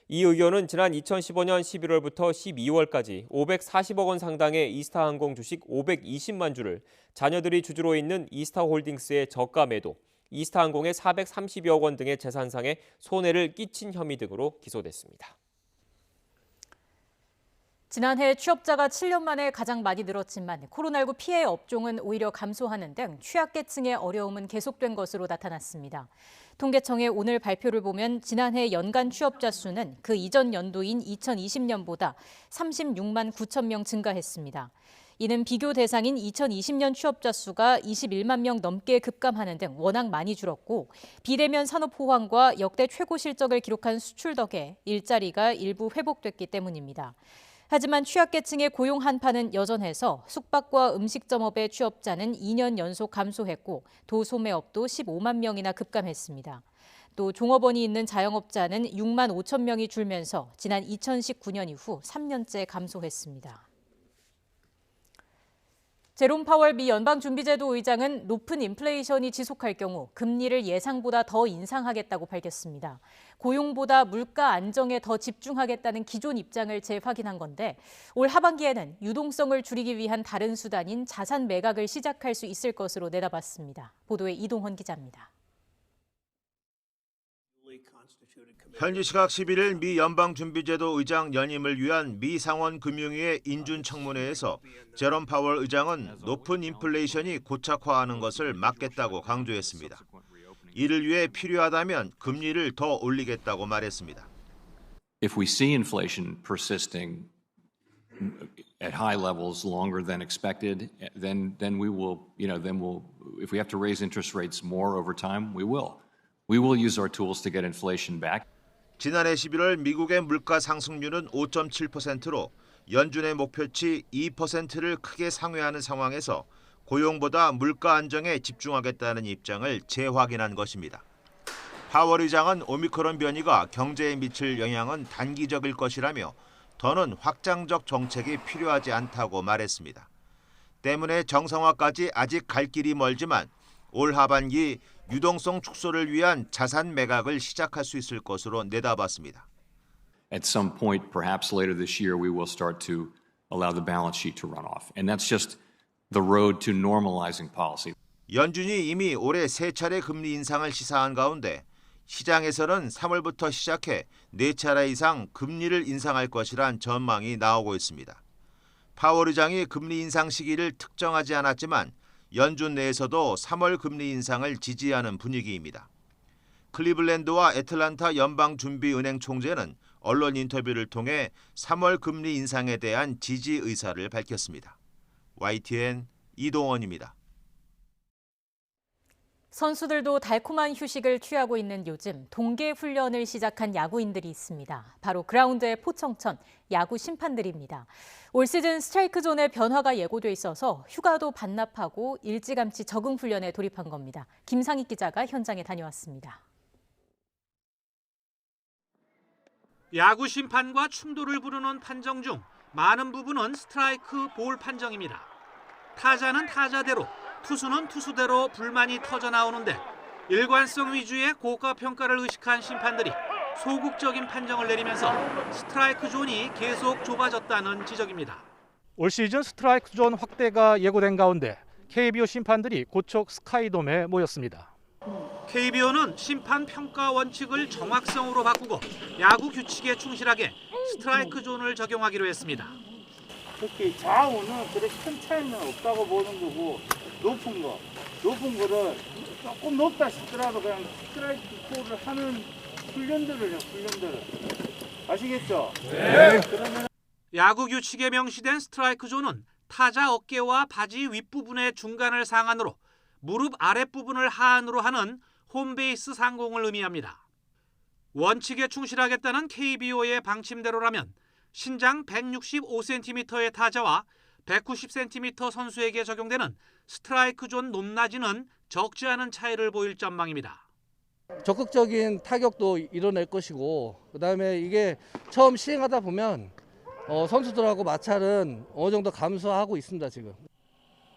Speaker 4: 이 의원은 지난 2015년 11월부터 12월까지 540억 원 상당의 이스타항공 주식 520만 주를 자녀들이 주주로 있는 이스타홀딩스의 저가 매도, 이스타항공의 430여억 원 등의 재산상의 손해를 끼친 혐의 등으로 기소됐습니다.
Speaker 11: 지난해 취업자가 7년 만에 가장 많이 늘었지만 코로나19 피해 업종은 오히려 감소하는 등 취약계층의 어려움은 계속된 것으로 나타났습니다. 통계청의 오늘 발표를 보면 지난해 연간 취업자 수는 그 이전 연도인 2020년보다 36만 9천 명 증가했습니다. 이는 비교 대상인 2020년 취업자 수가 21만 명 넘게 급감하는 등 워낙 많이 줄었고 비대면 산업 호황과 역대 최고 실적을 기록한 수출 덕에 일자리가 일부 회복됐기 때문입니다. 하지만 취약계층의 고용 한파는 여전해서 숙박과 음식점업의 취업자는 2년 연속 감소했고 도소매업도 15만 명이나 급감했습니다. 또 종업원이 있는 자영업자는 6만 5천 명이 줄면서 지난 2019년 이후 3년째 감소했습니다. 제롬 파월 미 연방준비제도 의장은 높은 인플레이션이 지속할 경우 금리를 예상보다 더 인상하겠다고 밝혔습니다. 고용보다 물가 안정에 더 집중하겠다는 기존 입장을 재확인한 건데 올 하반기에는 유동성을 줄이기 위한 다른 수단인 자산 매각을 시작할 수 있을 것으로 내다봤습니다. 보도에 이동헌 기자입니다.
Speaker 1: 현지 시각 11일 미 연방준비제도 의장 연임을 위한 미 상원금융위의 인준청문회에서 제롬 파월 의장은 높은 인플레이션이 고착화하는 것을 막겠다고 강조했습니다. 이를 위해 필요하다면 금리를 더 올리겠다고 말했습니다.
Speaker 2: If we see inflation persisting at high levels longer than expected, then we will, if we have to raise interest rates more over time, we will. We will use our tools to get inflation back.
Speaker 1: 지난해 11월 미국의 물가 상승률은 5.7%로 연준의 목표치 2%를 크게 상회하는 상황에서 고용보다 물가 안정에 집중하겠다는 입장을 재확인한 것입니다. 파월 의장은 오미크론 변이가 경제에 미칠 영향은 단기적일 것이라며 더는 확장적 정책이 필요하지 않다고 말했습니다. 때문에 정상화까지 아직 갈 길이 멀지만 올 하반기 유동성 축소를 위한 자산 매각을 시작할 수 있을 것으로 내다봤습니다.
Speaker 2: At some point, perhaps later this year, we will start to allow the balance sheet to run off. And that's just the road to normalizing policy.
Speaker 1: 연준이 이미 올해 3차례 금리 인상을 시사한 가운데 시장에서는 3월부터 시작해 4차례 이상 금리를 인상할 것이란 전망이 나오고 있습니다. 파월 의장이 금리 인상 시기를 특정하지 않았지만 연준 내에서도 3월 금리 인상을 지지하는 분위기입니다. 클리블랜드와 애틀란타 연방준비은행 총재는 언론 인터뷰를 통해 3월 금리 인상에 대한 지지 의사를 밝혔습니다. YTN 이동원입니다.
Speaker 11: 선수들도 달콤한 휴식을 취하고 있는 요즘 동계 훈련을 시작한 야구인들이 있습니다. 바로 그라운드의 포청천 야구 심판들입니다. 올 시즌 스트라이크 존의 변화가 예고돼 있어서 휴가도 반납하고 일찌감치 적응 훈련에 돌입한 겁니다. 김상희 기자가 현장에 다녀왔습니다.
Speaker 7: 야구 심판과 충돌을 부르는 판정 중 많은 부분은 스트라이크 볼 판정입니다. 타자는 타자대로, 투수는 투수대로 불만이 터져 나오는데 일관성 위주의 고가 평가를 의식한 심판들이 소극적인 판정을 내리면서 스트라이크 존이 계속 좁아졌다는 지적입니다.
Speaker 23: 올 시즌 스트라이크 존 확대가 예고된 가운데 KBO 심판들이 고척 스카이돔에 모였습니다.
Speaker 7: KBO는 심판 평가 원칙을 정확성으로 바꾸고 야구 규칙에 충실하게 스트라이크 존을 적용하기로 했습니다.
Speaker 24: 특히 좌우는 그렇게 큰 차이는 없다고 보는 거고 높은 거를 조금 높다 싶더라도 그냥 스트라이크 콜을 하는 훈련들을 아시겠죠?
Speaker 7: 네. 그러면 야구 규칙에 명시된 스트라이크 존은 타자 어깨와 바지 윗부분의 중간을 상한으로 무릎 아랫부분을 하한으로 하는 홈베이스 상공을 의미합니다. 원칙에 충실하겠다는 KBO의 방침대로라면 신장 165cm의 타자와 190cm 선수에게 적용되는 스트라이크 존 높낮이는 적지 않은 차이를 보일 전망입니다.
Speaker 25: 적극적인 타격도 이뤄낼 것이고 그다음에 이게 처음 시행하다 보면 선수들하고 마찰은 어느 정도 감소하고 있습니다. 지금.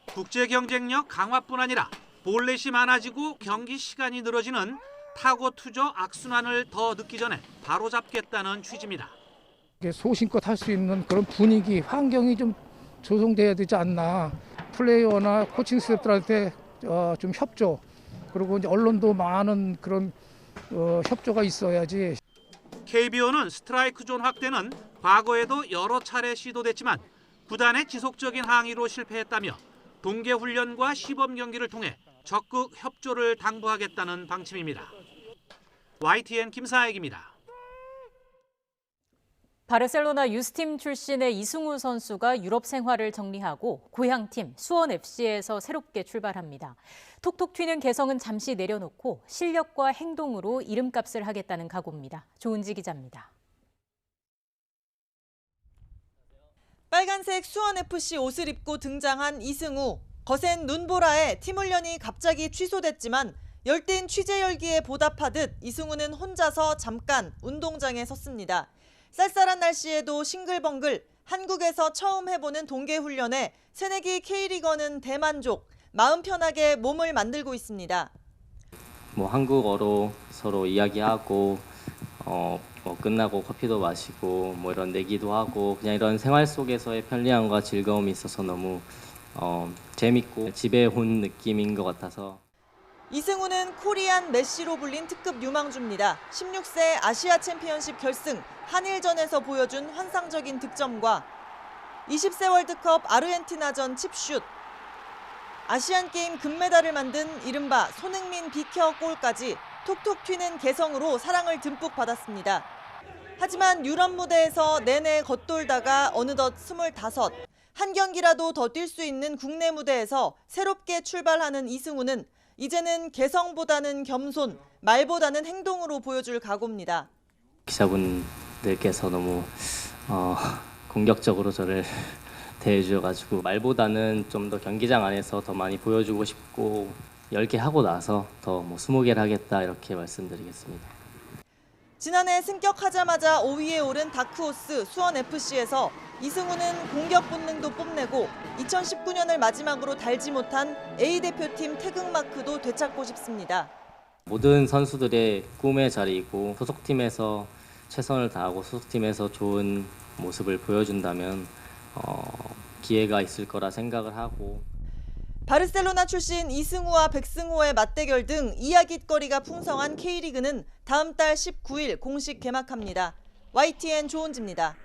Speaker 7: 국제 경쟁력 강화뿐 아니라 볼넷이 많아지고 경기 시간이 늘어지는 타고 투저 악순환을 더 늦기 전에 바로잡겠다는 취지입니다.
Speaker 26: 소신껏 할 수 있는 그런 분위기, 환경이 좀 조성돼야 되지 않나. 플레이어나 코칭 스태프들한테 좀 협조, 그리고 이제 언론도 많은 그런 협조가 있어야지.
Speaker 7: KBO는 스트라이크 존 확대는 과거에도 여러 차례 시도됐지만 구단의 지속적인 항의로 실패했다며 동계 훈련과 시범 경기를 통해 적극 협조를 당부하겠다는 방침입니다. YTN 김사익입니다.
Speaker 11: 바르셀로나 유스팀 출신의 이승우 선수가 유럽 생활을 정리하고 고향팀 수원FC에서 새롭게 출발합니다. 톡톡 튀는 개성은 잠시 내려놓고 실력과 행동으로 이름값을 하겠다는 각오입니다. 조은지 기자입니다.
Speaker 27: 빨간색 수원FC 옷을 입고 등장한 이승우. 거센 눈보라에 팀 훈련이 갑자기 취소됐지만 열띤 취재 열기에 보답하듯 이승우는 혼자서 잠깐 운동장에 섰습니다. 쌀쌀한 날씨에도 싱글벙글, 한국에서 처음 해보는 동계 훈련에 새내기 K리거는 대만족, 마음 편하게 몸을 만들고 있습니다.
Speaker 28: 한국어로 서로 이야기하고 끝나고 커피도 마시고 이런 내기도 하고 그냥 이런 생활 속에서의 편리함과 즐거움이 있어서 너무 재밌고 집에 온 느낌인 것 같아서.
Speaker 27: 이승우는 코리안 메시로 불린 특급 유망주입니다. 16세 아시아 챔피언십 결승 한일전에서 보여준 환상적인 득점과 20세 월드컵 아르헨티나전 칩슛, 아시안게임 금메달을 만든 이른바 손흥민 비켜 골까지 톡톡 튀는 개성으로 사랑을 듬뿍 받았습니다. 하지만 유럽 무대에서 내내 겉돌다가 어느덧 25, 한 경기라도 더 뛸 수 있는 국내 무대에서 새롭게 출발하는 이승우는 이제는 개성보다는 겸손, 말보다는 행동으로 보여줄 각오입니다.
Speaker 28: 기자분들께서 너무 공격적으로 저를 대해주셔가지고 말보다는 좀 더 경기장 안에서 더 많이 보여주고 싶고 10개 하고 나서 더 20개를 하겠다 이렇게 말씀드리겠습니다.
Speaker 27: 지난해 승격하자마자 5위에 오른 다크호스 수원FC에서 이승우는 공격 본능도 뽐내고 2019년을 마지막으로 달지 못한 A대표팀 태극마크도 되찾고 싶습니다.
Speaker 28: 모든 선수들의 꿈의 자리이고 소속팀에서 최선을 다하고 소속팀에서 좋은 모습을 보여준다면 기회가 있을 거라 생각을 하고
Speaker 27: 바르셀로나 출신 이승우와 백승호의 맞대결 등 이야깃거리가 풍성한 K리그는 다음 달 19일 공식 개막합니다. YTN 조은지입니다.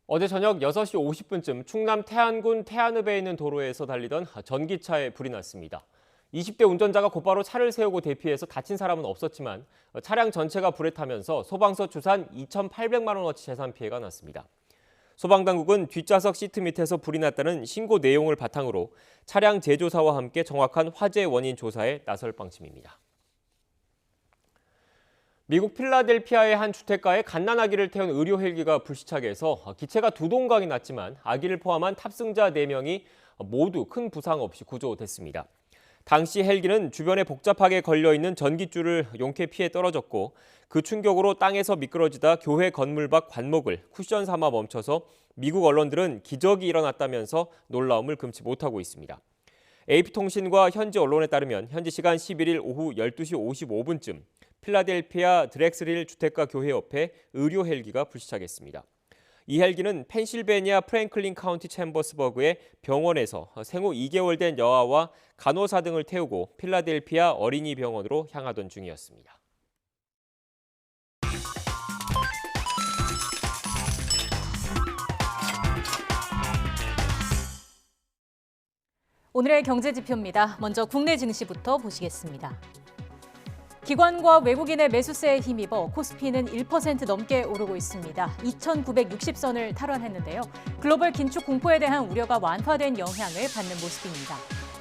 Speaker 4: 어제 저녁 6시 50분쯤 충남 태안군 태안읍에 있는 도로에서 달리던 전기차에 불이 났습니다. 20대 운전자가 곧바로 차를 세우고 대피해서 다친 사람은 없었지만 차량 전체가 불에 타면서 소방서 추산 2,800만 원어치 재산 피해가 났습니다. 소방당국은 뒷좌석 시트 밑에서 불이 났다는 신고 내용을 바탕으로 차량 제조사와 함께 정확한 화재 원인 조사에 나설 방침입니다. 미국 필라델피아의 한 주택가에 갓난아기를 태운 의료 헬기가 불시착해 해서 기체가 두 동강이 났지만 아기를 포함한 탑승자 4명이 모두 큰 부상 없이 구조됐습니다. 당시 헬기는 주변에 복잡하게 걸려있는 전깃줄을 용케 피해 떨어졌고 그 충격으로 땅에서 미끄러지다 교회 건물 밖 관목을 쿠션 삼아 멈춰서 미국 언론들은 기적이 일어났다면서 놀라움을 금치 못하고 있습니다. AP통신과 현지 언론에 따르면 현지 시간 11일 오후 12시 55분쯤 필라델피아 드렉스릴 주택가 교회 옆에 의료 헬기가 불시착했습니다. 이 헬기는 펜실베니아 프랭클린 카운티 챔버스버그의 병원에서 생후 2개월 된 여아와 간호사 등을 태우고 필라델피아 어린이병원으로 향하던 중이었습니다.
Speaker 11: 오늘의 경제지표입니다. 먼저 국내 증시부터 보시겠습니다. 기관과 외국인의 매수세에 힘입어 코스피는 1% 넘게 오르고 있습니다. 2,960선을 탈환했는데요. 글로벌 긴축 공포에 대한 우려가 완화된 영향을 받는 모습입니다.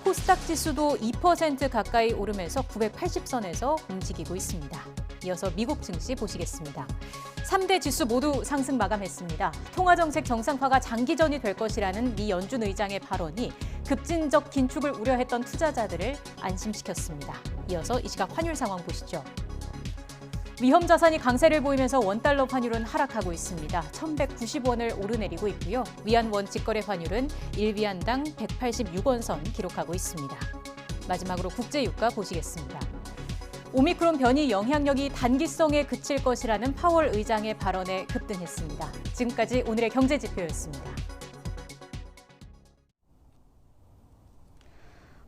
Speaker 11: 코스닥 지수도 2% 가까이 오르면서 980선에서 움직이고 있습니다. 이어서 미국 증시 보시겠습니다. 3대 지수 모두 상승 마감했습니다. 통화정책 정상화가 장기전이 될 것이라는 미 연준 의장의 발언이 급진적 긴축을 우려했던 투자자들을 안심시켰습니다. 이어서 이 시각 환율 상황 보시죠. 위험 자산이 강세를 보이면서 원달러 환율은 하락하고 있습니다. 1,190원을 오르내리고 있고요. 위안원 직거래 환율은 1위안당 186원 선 기록하고 있습니다. 마지막으로 국제유가 보시겠습니다. 오미크론 변이 영향력이 단기성에 그칠 것이라는 파월 의장의 발언에 급등했습니다. 지금까지 오늘의 경제지표였습니다.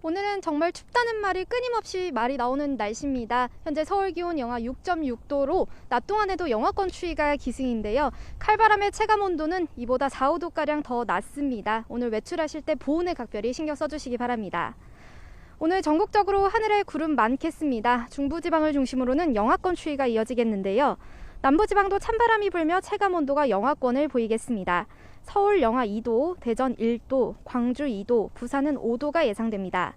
Speaker 3: 오늘은 정말 춥다는 말이 끊임없이 말이 나오는 날씨입니다. 현재 서울 기온 영하 6.6도로 낮 동안에도 영하권 추위가 기승인데요. 칼바람의 체감 온도는 이보다 4, 5도가량 더 낮습니다. 오늘 외출하실 때 보온에 각별히 신경 써주시기 바랍니다. 오늘 전국적으로 하늘에 구름 많겠습니다. 중부지방을 중심으로는 영하권 추위가 이어지겠는데요. 남부지방도 찬바람이 불며 체감 온도가 영하권을 보이겠습니다. 서울 영하 2도, 대전 1도, 광주 2도, 부산은 5도가 예상됩니다.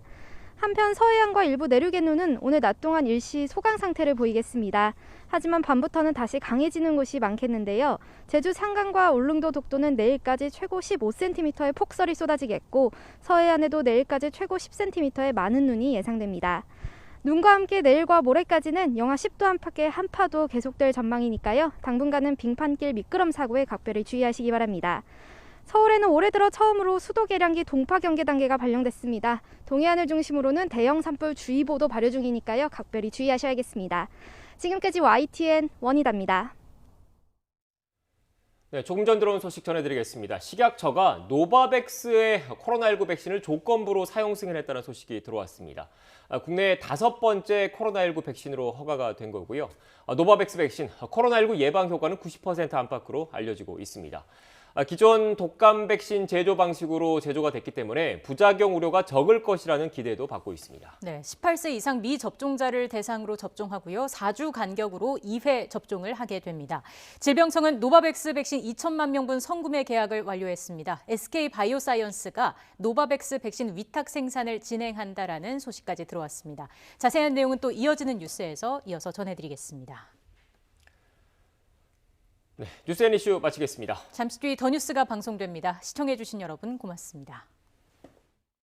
Speaker 3: 한편 서해안과 일부 내륙의 눈은 오늘 낮 동안 일시 소강 상태를 보이겠습니다. 하지만 밤부터는 다시 강해지는 곳이 많겠는데요. 제주 산간과 울릉도 독도는 내일까지 최고 15cm의 폭설이 쏟아지겠고 서해안에도 내일까지 최고 10cm의 많은 눈이 예상됩니다. 눈과 함께 내일과 모레까지는 영하 10도 안팎의 한파도 계속될 전망이니까요. 당분간은 빙판길 미끄럼 사고에 각별히 주의하시기 바랍니다. 서울에는 올해 들어 처음으로 수도 계량기 동파 경계 단계가 발령됐습니다. 동해안을 중심으로는 대형 산불 주의보도 발효 중이니까요. 각별히 주의하셔야겠습니다. 지금까지 YTN 원희다입니다.
Speaker 4: 네, 조금 전 들어온 소식 전해드리겠습니다. 식약처가 노바백스의 코로나19 백신을 조건부로 사용 승인했다는 소식이 들어왔습니다. 국내 5번째 코로나19 백신으로 허가가 된 거고요. 노바백스 백신, 코로나19 예방 효과는 90% 안팎으로 알려지고 있습니다. 기존 독감 백신 제조 방식으로 제조가 됐기 때문에 부작용 우려가 적을 것이라는 기대도 받고 있습니다.
Speaker 11: 네, 18세 이상 미접종자를 대상으로 접종하고요. 4주 간격으로 2회 접종을 하게 됩니다. 질병청은 노바백스 백신 2천만 명분 선구매 계약을 완료했습니다. SK바이오사이언스가 노바백스 백신 위탁 생산을 진행한다라는 소식까지 들어왔습니다. 자세한 내용은 또 이어지는 뉴스에서 이어서 전해드리겠습니다.
Speaker 4: 네, 뉴스 앤 이슈 마치겠습니다.
Speaker 11: 잠시 뒤 더 뉴스가 방송됩니다. 시청해주신 여러분 고맙습니다.